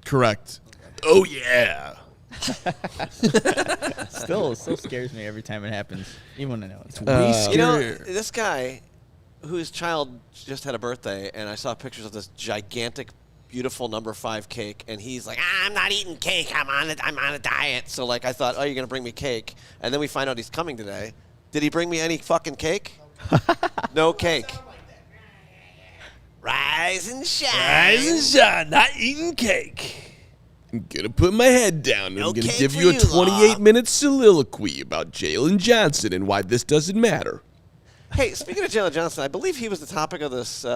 Correct. Oh, yeah.
Still scares me every time it happens, even when I know it's
This guy whose child just had a birthday, and I saw pictures of this gigantic, beautiful number 5 cake, and he's like, I'm not eating cake. I'm on a diet. So, like, I thought, oh, you're going to bring me cake. And then we find out he's coming today. Did he bring me any fucking cake? No cake. Rise and shine.
Not eating cake.
I'm going to put my head down and
No
I'm going to
cake
give
for
you a
you,
28-minute soliloquy about Jaylon Johnson and why this doesn't matter.
Hey, speaking of Jalen Johnson, I believe he was the topic of this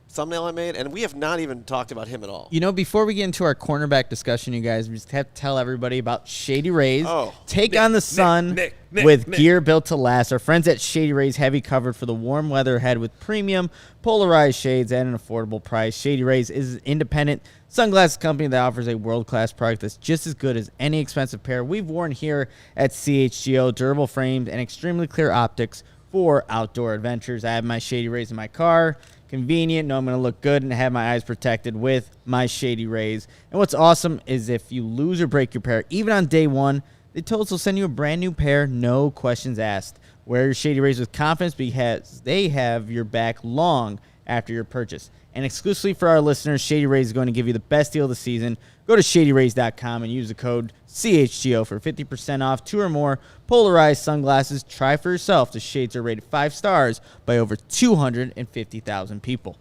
thumbnail I made, and we have not even talked about him at all.
Before we get into our cornerback discussion, you guys, we just have to tell everybody about Shady Rays. Take on the sun with gear built to last. Our friends at Shady Rays have you covered for the warm weather ahead with premium polarized shades at an affordable price. Shady Rays is an independent sunglasses company that offers a world-class product that's just as good as any expensive pair we've worn here at CHGO. Durable frames and extremely clear optics for outdoor adventures. I have my Shady Rays in my car. Convenient, know I'm going to look good and have my eyes protected with my Shady Rays. And what's awesome is if you lose or break your pair, even on day one, they told us they'll send you a brand new pair, no questions asked. Wear your Shady Rays with confidence because they have your back long after your purchase. And exclusively for our listeners, Shady Rays is going to give you the best deal of the season. Go to shadyrays.com and use the code CHGO for 50% off 2 or more polarized sunglasses. Try for yourself. The shades are rated 5 stars by over 250,000 people.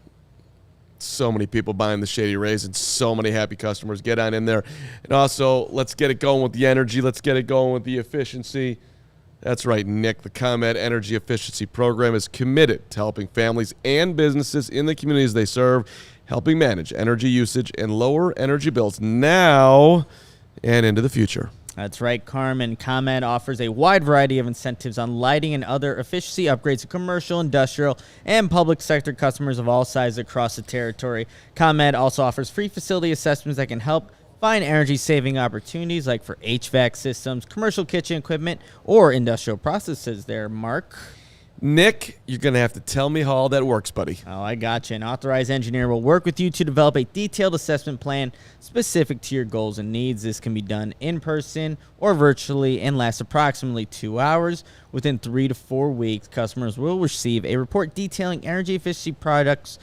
So many people buying the Shady Rays and so many happy customers. Get on in there. And also, let's get it going with the energy. Let's get it going with the efficiency. That's right, Nick. The ComEd Energy Efficiency Program is committed to helping families and businesses in the communities they serve, helping manage energy usage and lower energy bills now and into the future.
That's right, Carmen. ComEd offers a wide variety of incentives on lighting and other efficiency upgrades to commercial, industrial, and public sector customers of all sizes across the territory. ComEd also offers free facility assessments that can help find energy-saving opportunities like for HVAC systems, commercial kitchen equipment, or industrial processes there, Mark.
Nick, you're going to have to tell me how all that works, buddy.
Oh, I got you. An authorized engineer will work with you to develop a detailed assessment plan specific to your goals and needs. This can be done in person or virtually and lasts approximately 2 hours. Within 3 to 4 weeks, customers will receive a report detailing energy efficiency products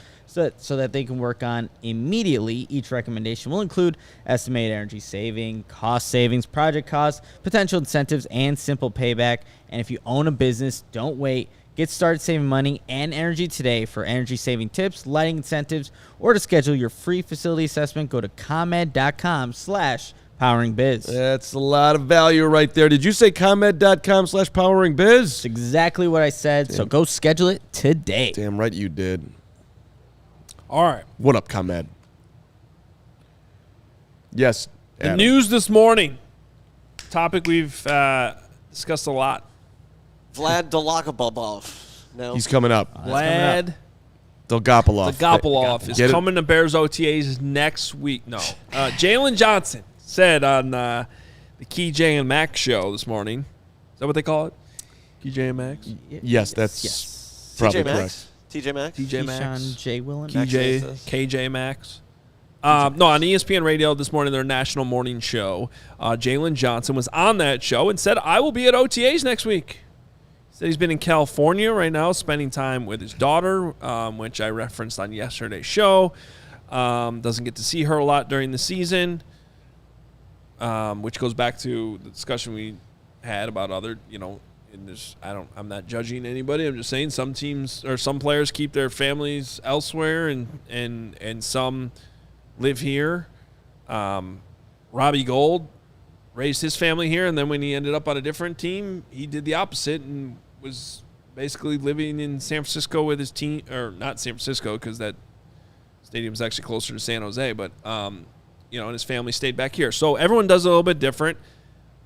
so that they can work on immediately. Each recommendation will include estimated energy saving, cost savings, project costs, potential incentives, and simple payback. And if you own a business, don't wait. Get started saving money and energy today. For energy-saving tips, lighting incentives, or to schedule your free facility assessment, go to ComEd.com/poweringbiz.
That's a lot of value right there. Did you say ComEd.com/poweringbiz?
That's exactly what I said, so go schedule it today.
Damn right you did.
All right.
What up, ComEd? Yes.
The
Adam.
news this morning. Topic we've discussed a lot.
Vlad Dolagobabov. No.
He's coming up.
Vlad
Dolgopolov.
is
Get it?
coming to Bears OTAs next week. No. Jaylon Johnson said on the KJ and Max show this morning. Is that what they call it? KJ and Max?
Yes, that's probably correct.
TJ Maxx?
TJ Maxx.
J. Willen.
KJ Maxx. No, on ESPN Radio this morning, their national morning show, Jaylon Johnson was on that show and said, I will be at OTAs next week. He said he's been in California right now, spending time with his daughter, which I referenced on yesterday's show. Doesn't get to see her a lot during the season, which goes back to the discussion we had about other, in this, I'm not judging anybody. I'm just saying some teams or some players keep their families elsewhere and some live here. Robbie Gould raised his family here, and then when he ended up on a different team, he did the opposite and was basically living in San Francisco with his team, or not San Francisco because that stadium's actually closer to San Jose, but and his family stayed back here. So everyone does it a little bit different.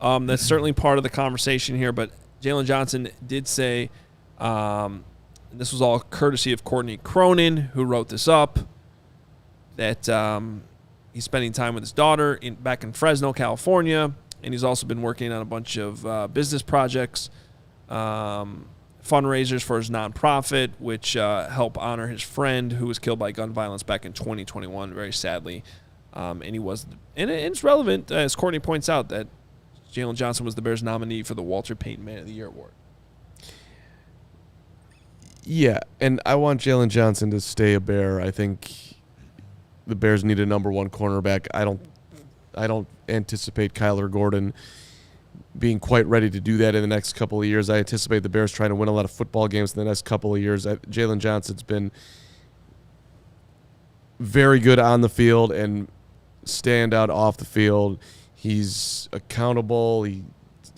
That's certainly part of the conversation here, but Jaylon Johnson did say, and this was all courtesy of Courtney Cronin, who wrote this up, that he's spending time with his daughter back in Fresno, California, and he's also been working on a bunch of business projects, fundraisers for his nonprofit, which help honor his friend who was killed by gun violence back in 2021, very sadly. And it's relevant, as Courtney points out, that Jaylon Johnson was the Bears nominee for the Walter Payton Man of the Year award.
Yeah, and I want Jaylon Johnson to stay a Bear. I think the Bears need a number one cornerback. I don't anticipate Kyler Gordon being quite ready to do that in the next couple of years. I anticipate the Bears trying to win a lot of football games in the next couple of years. Jaylon Johnson's been very good on the field and stand out off the field. He's accountable.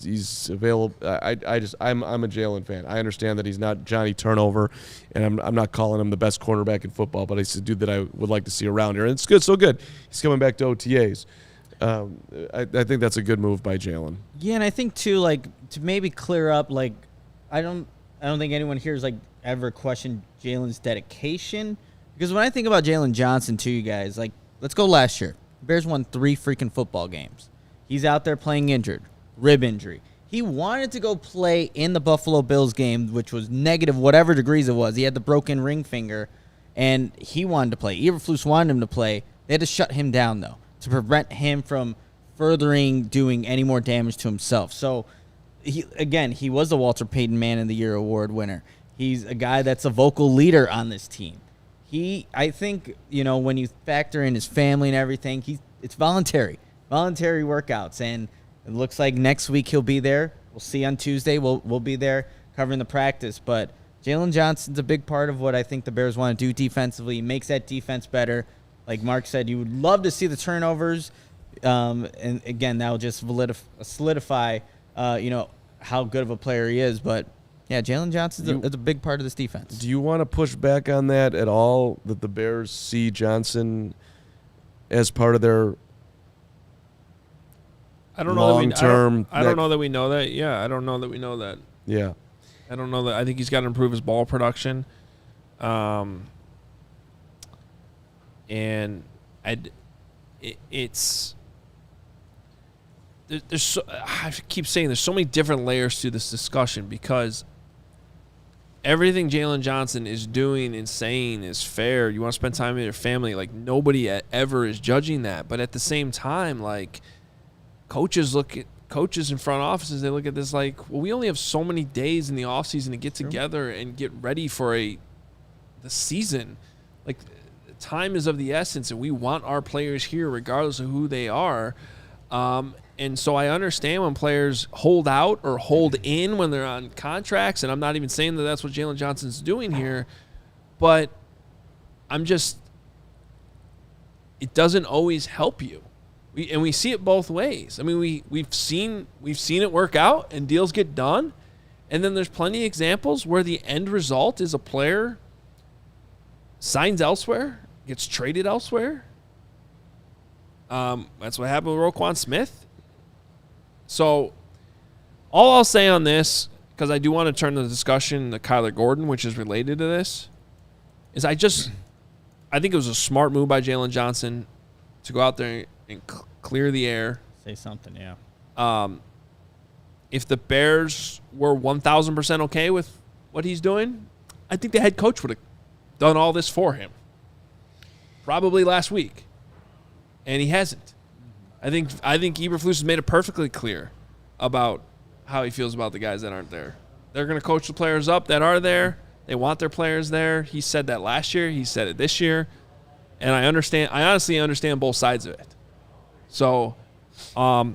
He's available. I'm a Jalen fan. I understand that he's not Johnny Turnover, and I'm not calling him the best cornerback in football, but he's a dude that I would like to see around here. And it's good, so good. He's coming back to OTAs. I think that's a good move by Jalen.
Yeah, and I think too, like, to maybe clear up, like, I don't think anyone here has like ever questioned Jalen's dedication, because when I think about Jaylon Johnson too, you guys, like, let's go last year. Bears won 3 freaking football games. He's out there playing injured. Rib injury. He wanted to go play in the Buffalo Bills game, which was negative whatever degrees it was. He had the broken ring finger, and he wanted to play. Eberflus wanted him to play. They had to shut him down, though, to prevent him from doing any more damage to himself. So, he was the Walter Payton Man of the Year award winner. He's a guy that's a vocal leader on this team. I think, when you factor in his family and everything, it's voluntary workouts, and it looks like next week he'll be there. We'll see on Tuesday. We'll be there covering the practice. But Jaylon Johnson's a big part of what I think the Bears want to do defensively. He makes that defense better. Like Mark said, you would love to see the turnovers. And again, that will just solidify, how good of a player he is. But yeah, Jaylon Johnson is a big part of this defense.
Do you want to push back on that at all, that the Bears see Johnson as part of their long-term?
I don't know that we know that. Yeah, I don't know that we know that.
Yeah.
I don't know that. I think he's got to improve his ball production. And I keep saying there's so many different layers to this discussion, because everything Jaylon Johnson is doing and saying is fair. You want to spend time with your family. Like, nobody ever is judging that. But at the same time, like, coaches in front offices, they look at this like, well, we only have so many days in the offseason to get together and get ready for the season. Like, time is of the essence, and we want our players here regardless of who they are. And so I understand when players hold out or hold in when they're on contracts, and I'm not even saying that that's what Jaylon Johnson's doing here, but it doesn't always help you. We see it both ways. I mean, we've seen it work out and deals get done, and then there's plenty of examples where the end result is a player signs elsewhere, gets traded elsewhere. That's what happened with Roquan Smith. So all I'll say on this, because I do want to turn the discussion to Kyler Gordon, which is related to this, is I think it was a smart move by Jaylon Johnson to go out there and clear the air.
Say something, yeah.
If the Bears were 1,000% okay with what he's doing, I think the head coach would have done all this for him. Probably last week. And he hasn't. I think Eberflus has made it perfectly clear about how he feels about the guys that aren't there. They're going to coach the players up that are there. They want their players there. He said that last year. He said it this year. And I honestly understand both sides of it. So I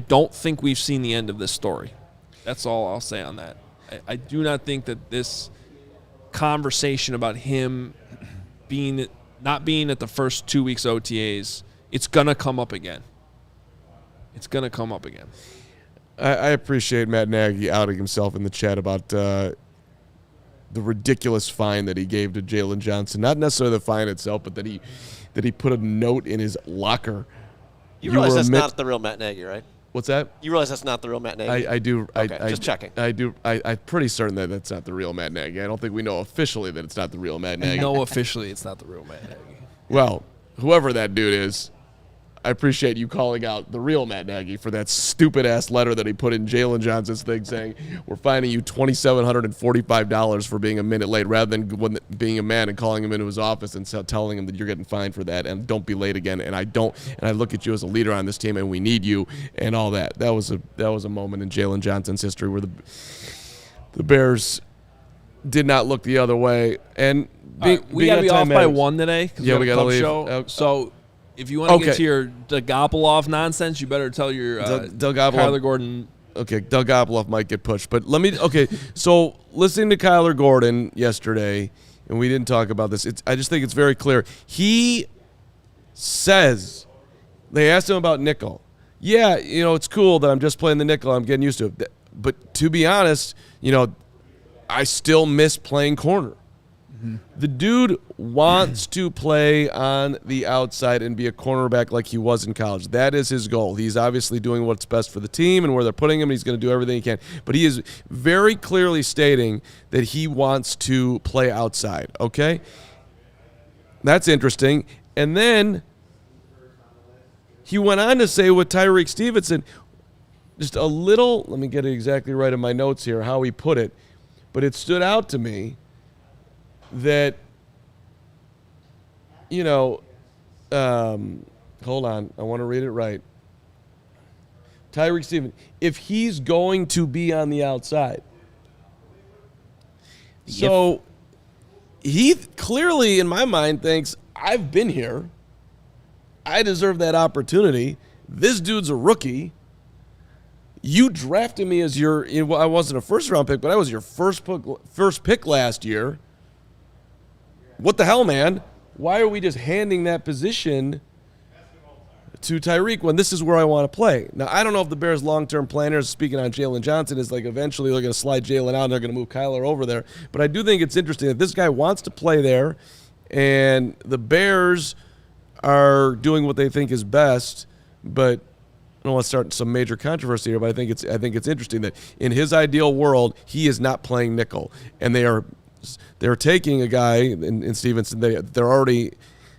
don't think we've seen the end of this story. That's all I'll say on that. I do not think that this conversation about him not being at the first 2 weeks OTAs, it's going to come up again. it's going to come up again.
I appreciate Matt Nagy outing himself in the chat about the ridiculous fine that he gave to Jaylon Johnson. Not necessarily the fine itself, but that he put a note in his locker.
You realize that's not the real Matt Nagy, right?
What's that?
You realize that's not the real Matt Nagy?
I do.
Okay, just checking.
I do. I'm pretty certain that that's not the real Matt Nagy. I don't think we know officially that it's not the real Matt Nagy.
No, officially it's not the real Matt Nagy.
Well, whoever that dude is, I appreciate you calling out the real Matt Nagy for that stupid-ass letter that he put in Jalen Johnson's thing saying, we're fining you $2,745 for being a minute late, rather than being a man and calling him into his office and telling him that you're getting fined for that and don't be late again. And I look at you as a leader on this team and we need you and all that. That was a moment in Jalen Johnson's history where the Bears did not look the other way. And
we got to be off by one today.
Yeah, we got to leave.
Show. So if you want to get to your Dagopolov nonsense, you better tell your Kyler Gordon.
Okay, Dagopolov might get pushed. But so listening to Kyler Gordon yesterday, and we didn't talk about this, I just think it's very clear. He says, they asked him about nickel. Yeah, it's cool that I'm just playing the nickel. I'm getting used to it. But to be honest, I still miss playing corner. The dude wants to play on the outside and be a cornerback like he was in college. That is his goal. He's obviously doing what's best for the team and where they're putting him, and he's going to do everything he can. But he is very clearly stating that he wants to play outside, okay? That's interesting. And then he went on to say with Tyreek Stevenson, just a little, let me get it exactly right in my notes here, how he put it, but it stood out to me that, hold on, I want to read it right. Tyreek Stevenson, if he's going to be on the outside. So he clearly, in my mind, thinks, I've been here. I deserve that opportunity. This dude's a rookie. You drafted me as I wasn't a first-round pick, but I was your first pick last year. What the hell, man? Why are we just handing that position to Tyreek when this is where I want to play? Now, I don't know if the Bears' long-term planners, speaking on Jaylon Johnson, is like eventually they're going to slide Jalen out and they're going to move Kyler over there. But I do think it's interesting that this guy wants to play there, and the Bears are doing what they think is best. But I don't want to start some major controversy here, but I think it's interesting that in his ideal world, he is not playing nickel, and they're taking a guy in Stevenson. They're already,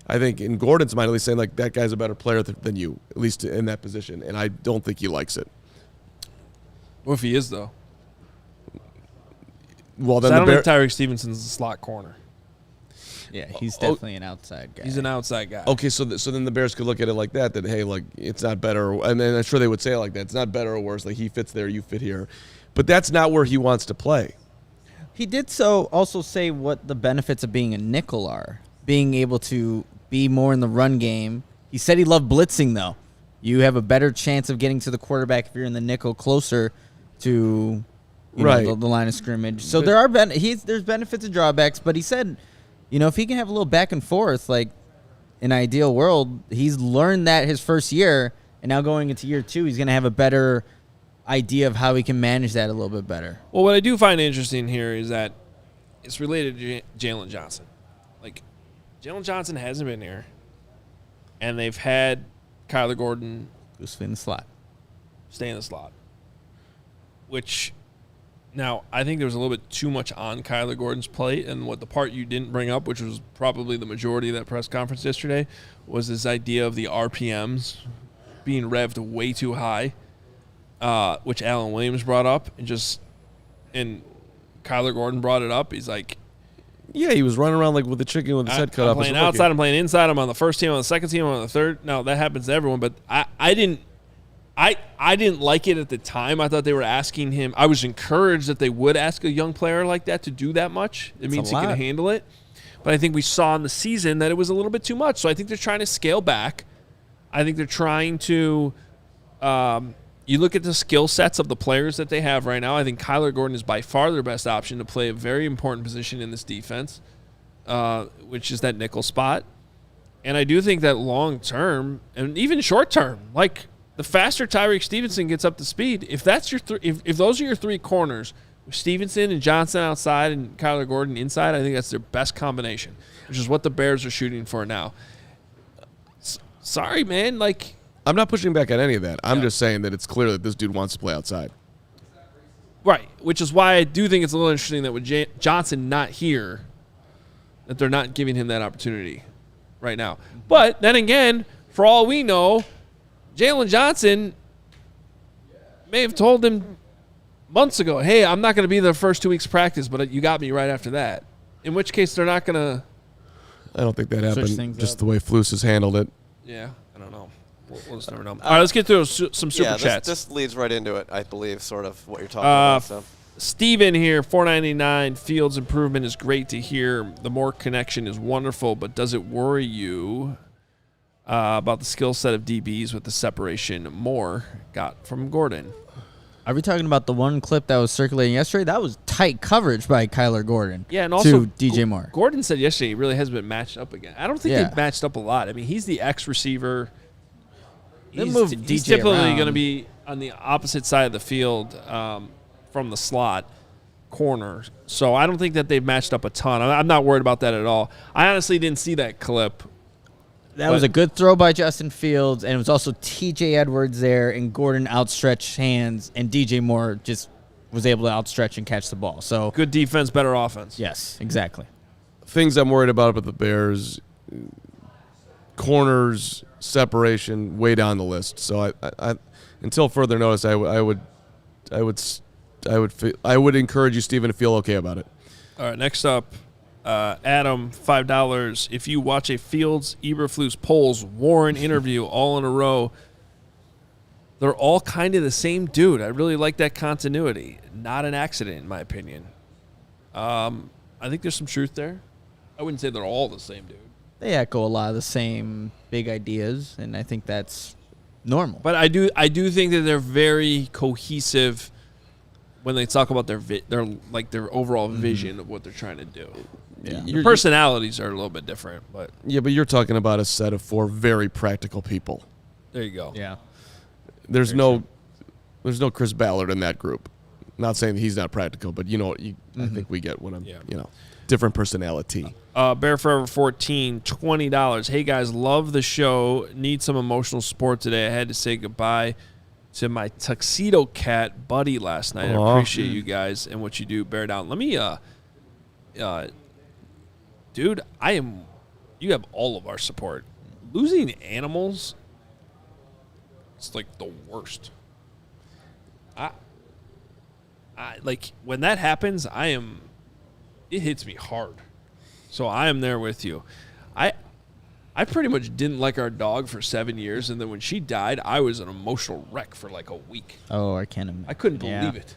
I think, in Gordon's mind, at least saying like that guy's a better player than you, at least in that position. And I don't think he likes it.
What if he is though?
Well, then
I don't think Tyreek Stevenson's a slot corner.
Yeah, he's definitely an outside guy.
He's an outside guy.
Okay, so then the Bears could look at it like that hey, like it's not better, and then I'm sure they would say it like that. It's not better or worse. Like he fits there, you fit here, but that's not where he wants to play.
He did also say what the benefits of being a nickel are, being able to be more in the run game. He said he loved blitzing, though. You have a better chance of getting to the quarterback if you're in the nickel closer to the line of scrimmage. So there are there's benefits and drawbacks, but he said, if he can have a little back and forth, like in an ideal world, he's learned that his first year, and now going into year 2, he's going to have a better idea of how he can manage that a little bit better.
Well, what I do find interesting here is that it's related to Jalen Johnson. Like, Jalen Johnson hasn't been here, and they've had Kyler Gordon
stay in the slot. Which, now, I think there was a little bit too much on Kyler Gordon's plate, and what the part you didn't bring up, which was probably the majority of that press conference yesterday, was this idea of the RPMs being revved way too high. Which Alan Williams brought up, and Kyler Gordon brought it up. He's like,
yeah, he was running around like with the chicken with his head cut off.
I'm playing outside, I'm playing inside, I'm on the first team, I'm on the second team, I'm on the third. Now, that happens to everyone, but I didn't like it at the time. I thought they were asking him. I was encouraged that they would ask a young player like that to do that much. It means he can handle it. But I think we saw in the season that it was a little bit too much. So I think they're trying to scale back. I think they're trying to you look at the skill sets of the players that they have right now. I think Kyler Gordon is by far their best option to play a very important position in this defense, which is that nickel spot. And I do think that long term and even short term, like the faster Tyreek Stevenson gets up to speed, if that's your if those are your three corners, with Stevenson and Johnson outside and Kyler Gordon inside, I think that's their best combination, which is what the Bears are shooting for now. Sorry, man. Like,
I'm not pushing back on any of that. I'm just saying that it's clear that this dude wants to play outside.
Right, which is why I do think it's a little interesting that with Johnson not here, that they're not giving him that opportunity right now. But then again, for all we know, Jaylon Johnson may have told him months ago, hey, I'm not going to be the first 2 weeks of practice, but you got me right after that. In which case, they're not going to.
I don't think that happened. Just the way Flus has handled it.
Yeah, I don't know. We'll just never know. All right, let's get through some super chats.
This leads right into it, I believe, sort of what you're talking about. So.
Steven here, $4.99. Fields improvement is great to hear. The more connection is wonderful, but does it worry you about the skill set of DBs with the separation Moore got from Gordon?
Are we talking about the one clip that was circulating yesterday? That was tight coverage by Kyler Gordon.
Yeah, and also
to DJ Moore.
Gordon said yesterday he really hasn't been matched up again. I don't think they've matched up a lot. I mean, he's the X receiver. He's typically going to be on the opposite side of the field from the slot corner. So I don't think that they've matched up a ton. I'm not worried about that at all. I honestly didn't see that clip.
That was a good throw by Justin Fields, and it was also T.J. Edwards there, and Gordon outstretched hands, and DJ Moore just was able to outstretch and catch the ball. So
good defense, better offense.
Yes, exactly.
Things I'm worried about the Bears, corners, separation, way down the list. So I until further notice, I would encourage you, Stephen, to feel okay about it.
All right, next up. Adam, $5. If you watch a Fields, Eberflus, Poles, Warren interview all in a row, they're all kind of the same dude. I really like that continuity. Not an accident, in my opinion. I think there's some truth there. I wouldn't say they're all the same dude.
They echo a lot of the same big ideas, and I think that's normal.
But I do think that they're very cohesive when they talk about their overall vision of what they're trying to do. Yeah. Your personalities are a little bit different, but
but you're talking about a set of 4 very practical people.
There you go.
Yeah.
There's no Chris Ballard in that group. Not saying that he's not practical, but I think we get what I'm. Different personality.
Bear Forever 14, $20. Hey guys, love the show. Need some emotional support today. I had to say goodbye to my tuxedo cat buddy last night. I appreciate you guys and what you do. Bear down. Let me dude, you have all of our support. Losing animals, it's like the worst. I like when that happens, it hits me hard. So I am there with you. I pretty much didn't like our dog for 7 years, and then when she died, I was an emotional wreck for like a week.
Oh, I can't imagine.
I couldn't believe it.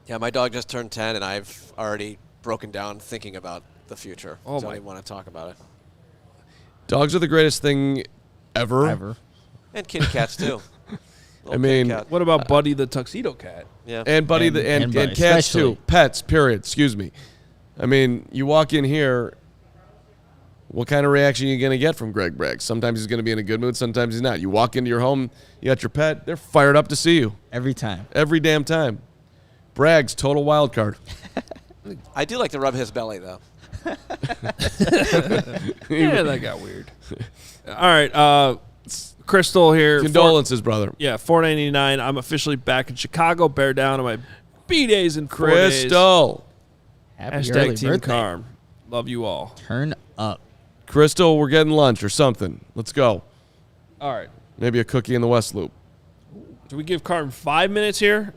Yeah, my dog just turned 10, and I've already broken down thinking about the future.
Oh,
so I didn't want to talk about it.
Dogs are the greatest thing ever.
And kitty cats, too.
I mean,
what about Buddy the tuxedo cat?
Yeah.
And Buddy and
Buddy,
cats,
especially.
too. Pets, period. Excuse me. I mean, you walk in here, what kind of reaction are you going to get from Greg Bragg? Sometimes he's going to be in a good mood, sometimes he's not. You walk into your home, you got your pet, they're fired up to see you.
Every time.
Every damn time. Bragg's total wild card.
I do like to rub his belly, though.
Yeah, that got weird. All right, Crystal here.
Condolences, brother.
Yeah, $4.99. I'm officially back in Chicago. Bear down on my B-days in 4 days.
Crystal.
Happy early
Team
birthday.
Carm. Love you all.
Turn up.
Crystal, we're getting lunch or something. Let's go.
All right.
Maybe a cookie in the West Loop.
Do we give Carm 5 minutes here?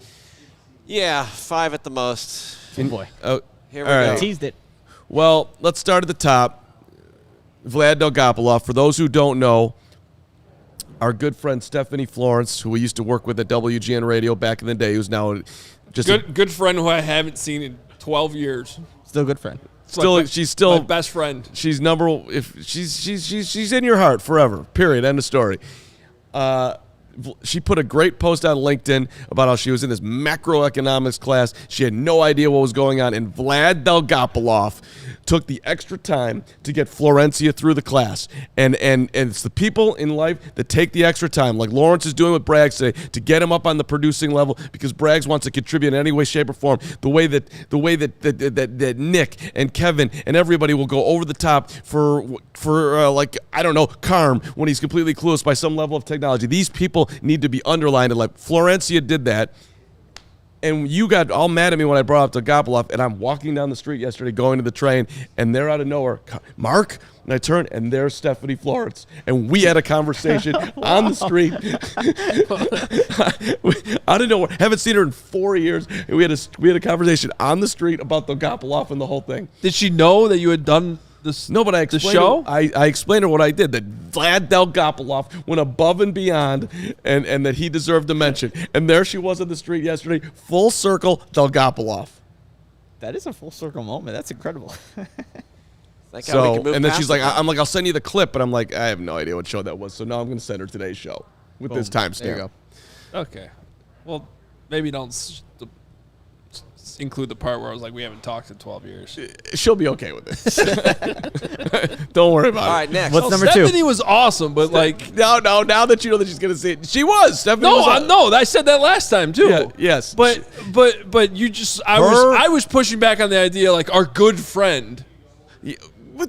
Yeah, 5 at the most.
Oh, boy.
Here we
all
go.
right.
Teased it.
Well, let's start at the top. Vlad Dolgopolov, for those who don't know, our good friend Stephanie Florence, who we used to work with at WGN Radio back in the day, who's now just
good friend who I haven't seen in 12 years.
Still a good friend.
she's still
my best friend.
She's she's in your heart forever. Period. End of story. She put a great post on LinkedIn about how she was in this macroeconomics class. She had no idea what was going on, and Vlad Dolgopolov took the extra time to get Florencia through the class. And it's the people in life that take the extra time, like Lawrence is doing with Braggs today, to get him up on the producing level because Braggs wants to contribute in any way, shape, or form. The way that Nick and Kevin and everybody will go over the top for like, I don't know, Carm when he's completely clueless by some level of technology. These people need to be underlined. And like Florencia did that. And you got all mad at me when I brought up Dolgopolov, and I'm walking down the street yesterday going to the train, and there out of nowhere, Mark, and I turn, and there's Stephanie Florence. And we had a conversation on the street. Out of nowhere. Haven't seen her in 4 years. And we had a conversation on the street about Dolgopolov and the whole thing.
Did she know that you had done this?
No, but I explained
the show.
I explained to her what I did. That Vlad Dolgopolov went above and beyond, and that he deserved a mention. And there she was on the street yesterday, full circle Dolgopolov.
That is a full circle moment. That's incredible.
So, and then she's like, I'm like, I'll send you the clip, but I'm like, I have no idea what show that was. So now I'm going to send her today's show with this timestamp.
There you go.
Okay. Well, maybe don't include the part where I was like, we haven't talked in 12 years.
She'll be okay with it. Don't worry about it.
All right, next.
What's number 2?
Stephanie was awesome, but like,
No, now that you know that she's going to see it. She was. Stephanie was.
no, I said that last time too.
Yeah, yes.
But you just, I was pushing back on the idea, like our good friend.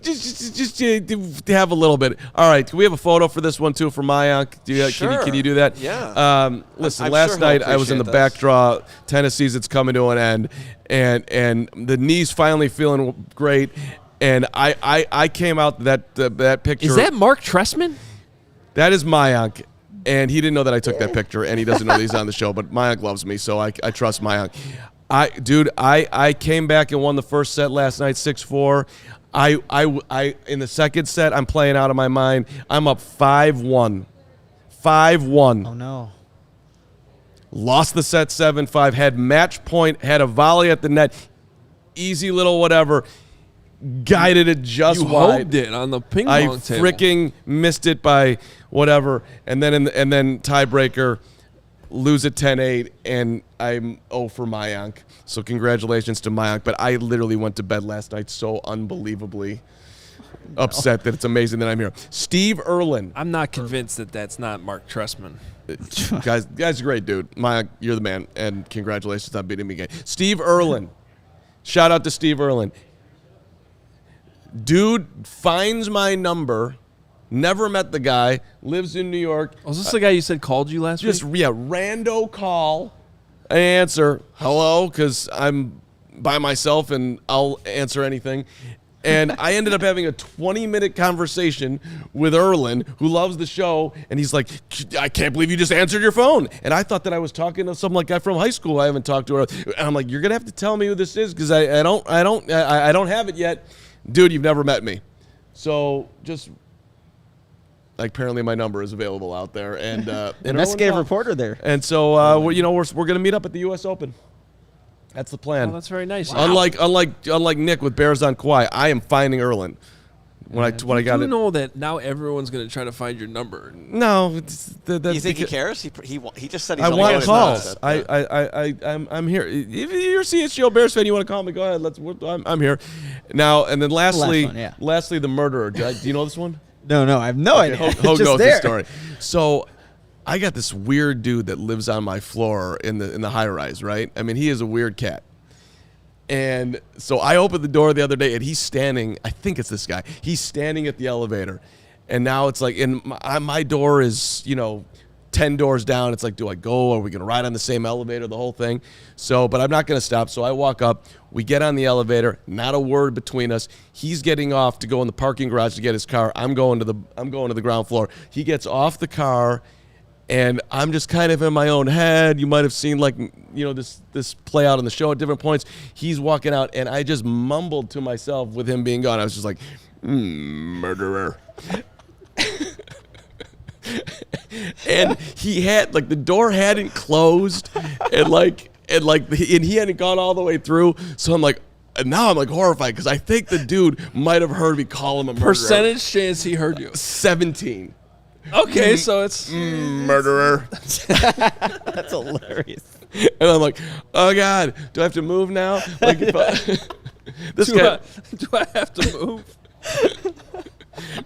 Just to have a little bit. All right, can we have a photo for this one too for Mayank?
Sure.
Can you do that?
Yeah.
Listen,
I'm
last
sure he'll
night I was in the
appreciate
back draw. Tennis season's coming to an end, and the knee's finally feeling great. And I came out that picture.
Is that Mark Tressman?
That is Mayank. And he didn't know that I took that picture, and he doesn't know that he's on the show. But Mayank loves me, so I trust Mayank. I came back and won the first set last night, 6-4. I in the second set, I'm playing out of my mind. I'm up 5-1. 5-1.
Oh, no.
Lost the set 7-5. Had match point. Had a volley at the net. Easy little whatever. Guided it just
You
wide.
hoped it on the ping
I
pong table.
freaking missed it by whatever. And then tiebreaker, lose at 10-8, and I'm 0 for Mayank. So congratulations to Mayank. But I literally went to bed last night so unbelievably upset that it's amazing that I'm here. Steve Erlin.
I'm not convinced that that's not Mark Tressman.
Guy's a great dude. Mayank, you're the man, and congratulations on beating me again. Steve Erlin. Shout out to Steve Erlin. Dude finds my number. Never met the guy. Lives in New York.
Was this the guy you said called you last week?
Rando call. I answer, hello, because I'm by myself and I'll answer anything. And I ended up having a 20-minute conversation with Erlin, who loves the show, and he's like, I can't believe you just answered your phone. And I thought that I was talking to some like guy from high school I haven't talked to. And I'm like, you're gonna have to tell me who this is because I don't have it yet. Dude, you've never met me. So just like apparently my number is available out there, and
Investigative reporter there.
And so we're gonna meet up at the U.S. Open. That's the plan.
Oh, that's very nice.
Wow. Unlike Nick with Bears on Kauai, I am finding Erlin. When I got it.
You know that now everyone's gonna try to find your number.
No,
you think he cares? He just said he's
I
only
want
got
calls.
it.
I'm here. If you're a CHGO Bears fan, you want to call me? Go ahead. I'm here. Now and then lastly, the murderer. Do you know this one?
No, I have no idea.
Hoge knows this story. So I got this weird dude that lives on my floor in the high rise, right? I mean, he is a weird cat. And so I opened the door the other day, and he's standing. I think it's this guy. He's standing at the elevator, and now it's like, my door is 10 doors down. It's like, do I go? Are we gonna ride on the same elevator? The whole thing. So, but I'm not gonna stop. So I walk up. We get on the elevator. Not a word between us. He's getting off to go in the parking garage to get his car. I'm going to the ground floor. He gets off the car. And I'm just kind of in my own head. You might have seen this play out on the show at different points. He's walking out, and I just mumbled to myself with him being gone. I was just like, murderer. And he had the door hadn't closed, and he hadn't gone all the way through. So I'm like, and now I'm horrified because I think the dude might have heard me call him a murderer.
Percentage chance he heard you.
17.
Okay, so it's
Murderer.
That's hilarious.
And I'm like, oh God, do I have to move now? Like, if this guy,
do I have to move?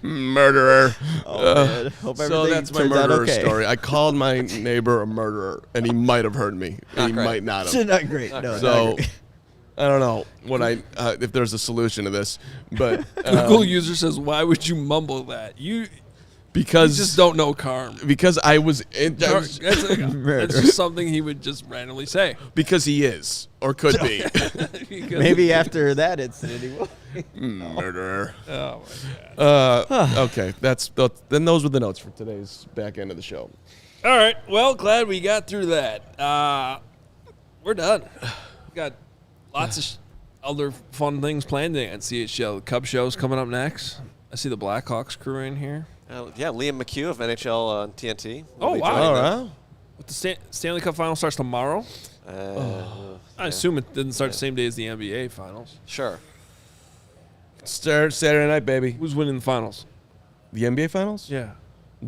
murderer.
Man. Hope
So
everything
that's my
turns out
murderer
okay.
story. I called my neighbor a murderer, and he might have heard me.
Not
He
great.
might not have.
Not great. No, not
So
great.
I don't know what if there's a solution to this, but
Google user says, "Why would you mumble that? You
because
just don't know Carm.
because I was,
That's just something he would just randomly say.
because he is or could be
Because-
Maybe after that incident, he will.
murderer.
Oh my god.
Okay, then those were the notes for today's back end of the show.
All right. Well, glad we got through that. We're done. We got lots of other fun things planned today at CHGO. The Cub show's coming up next. I see the Blackhawks crew in here.
Yeah, Liam McHugh of NHL on TNT.
Oh,
be
wow.
joining
All
them.
right.
With the Stanley Cup final starts tomorrow. I assume it didn't start the same day as the NBA finals.
Sure.
Saturday night, baby.
Who's winning the finals?
The NBA finals?
Yeah.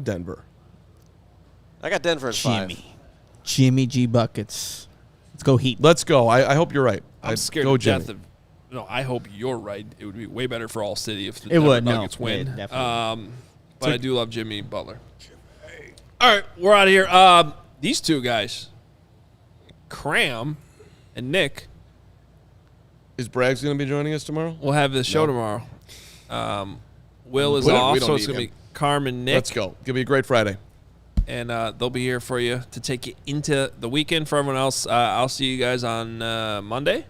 Denver.
I got Denver in 5.
Jimmy G buckets. Let's go Heat.
Let's go. I hope you're right.
I'm scared
go
to death
Jimmy.
of. No, I hope you're right. It would be way better for all city if the
It
Denver
would, no.
Nuggets win.
Yeah, definitely.
But I do love Jimmy Butler. All right, we're out of here. These two guys, Cram and Nick,
Is Braggs going to be joining us tomorrow?
will have the show tomorrow. Will is
We
off,
don't
so it's
need
going to
him.
be Carm and Nick.
Let's go. It's going to be a great Friday.
And they'll be here for you to take you into the weekend. For everyone else, I'll see you guys on Monday.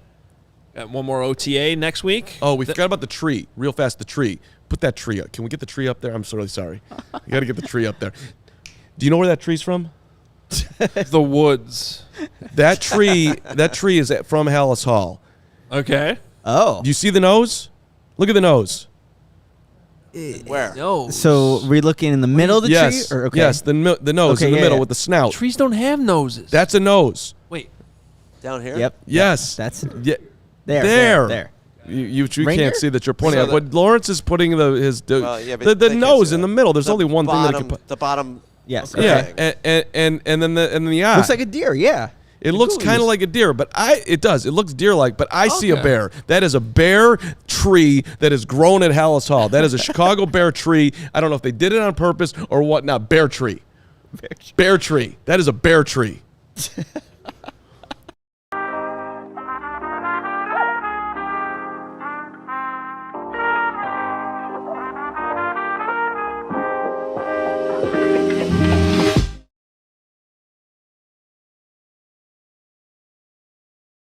Got one more OTA next week.
Oh, we forgot about the tree. Real fast, the tree. Put that tree up. Can we get the tree up there? I'm so really sorry. You got to get the tree up there. Do you know where that tree's from?
The woods.
That tree is from Hallis Hall.
Okay.
Oh.
Do you see the nose? Look at the nose.
Where?
No.
So we're looking in the middle of the
Yes.
tree? Or, okay.
Yes, the nose
Okay,
in the
yeah,
middle
yeah.
with the snout.
Trees don't have noses.
That's a nose.
Wait.
Down here?
Yep.
Yes.
That's
Yeah.
there.
You
Reindeer?
can't see that you're pointing
So
at. But Lawrence is putting his
Well, yeah, but
the
they can't
nose
see
in
that.
the middle. There's
The
only one thing that
bottom,
can put.
the bottom.
Yes.
Okay.
Yeah, and then the eye.
Looks like a deer, yeah.
It looks
Cool.
kind of like a deer, but it does. It looks deer-like, but I see a
Okay.
bear. That is a bear tree that is grown at Hallis Hall. That is a Chicago bear tree. I don't know if they did it on purpose or whatnot. Bear tree. Bear tree. That is a bear tree.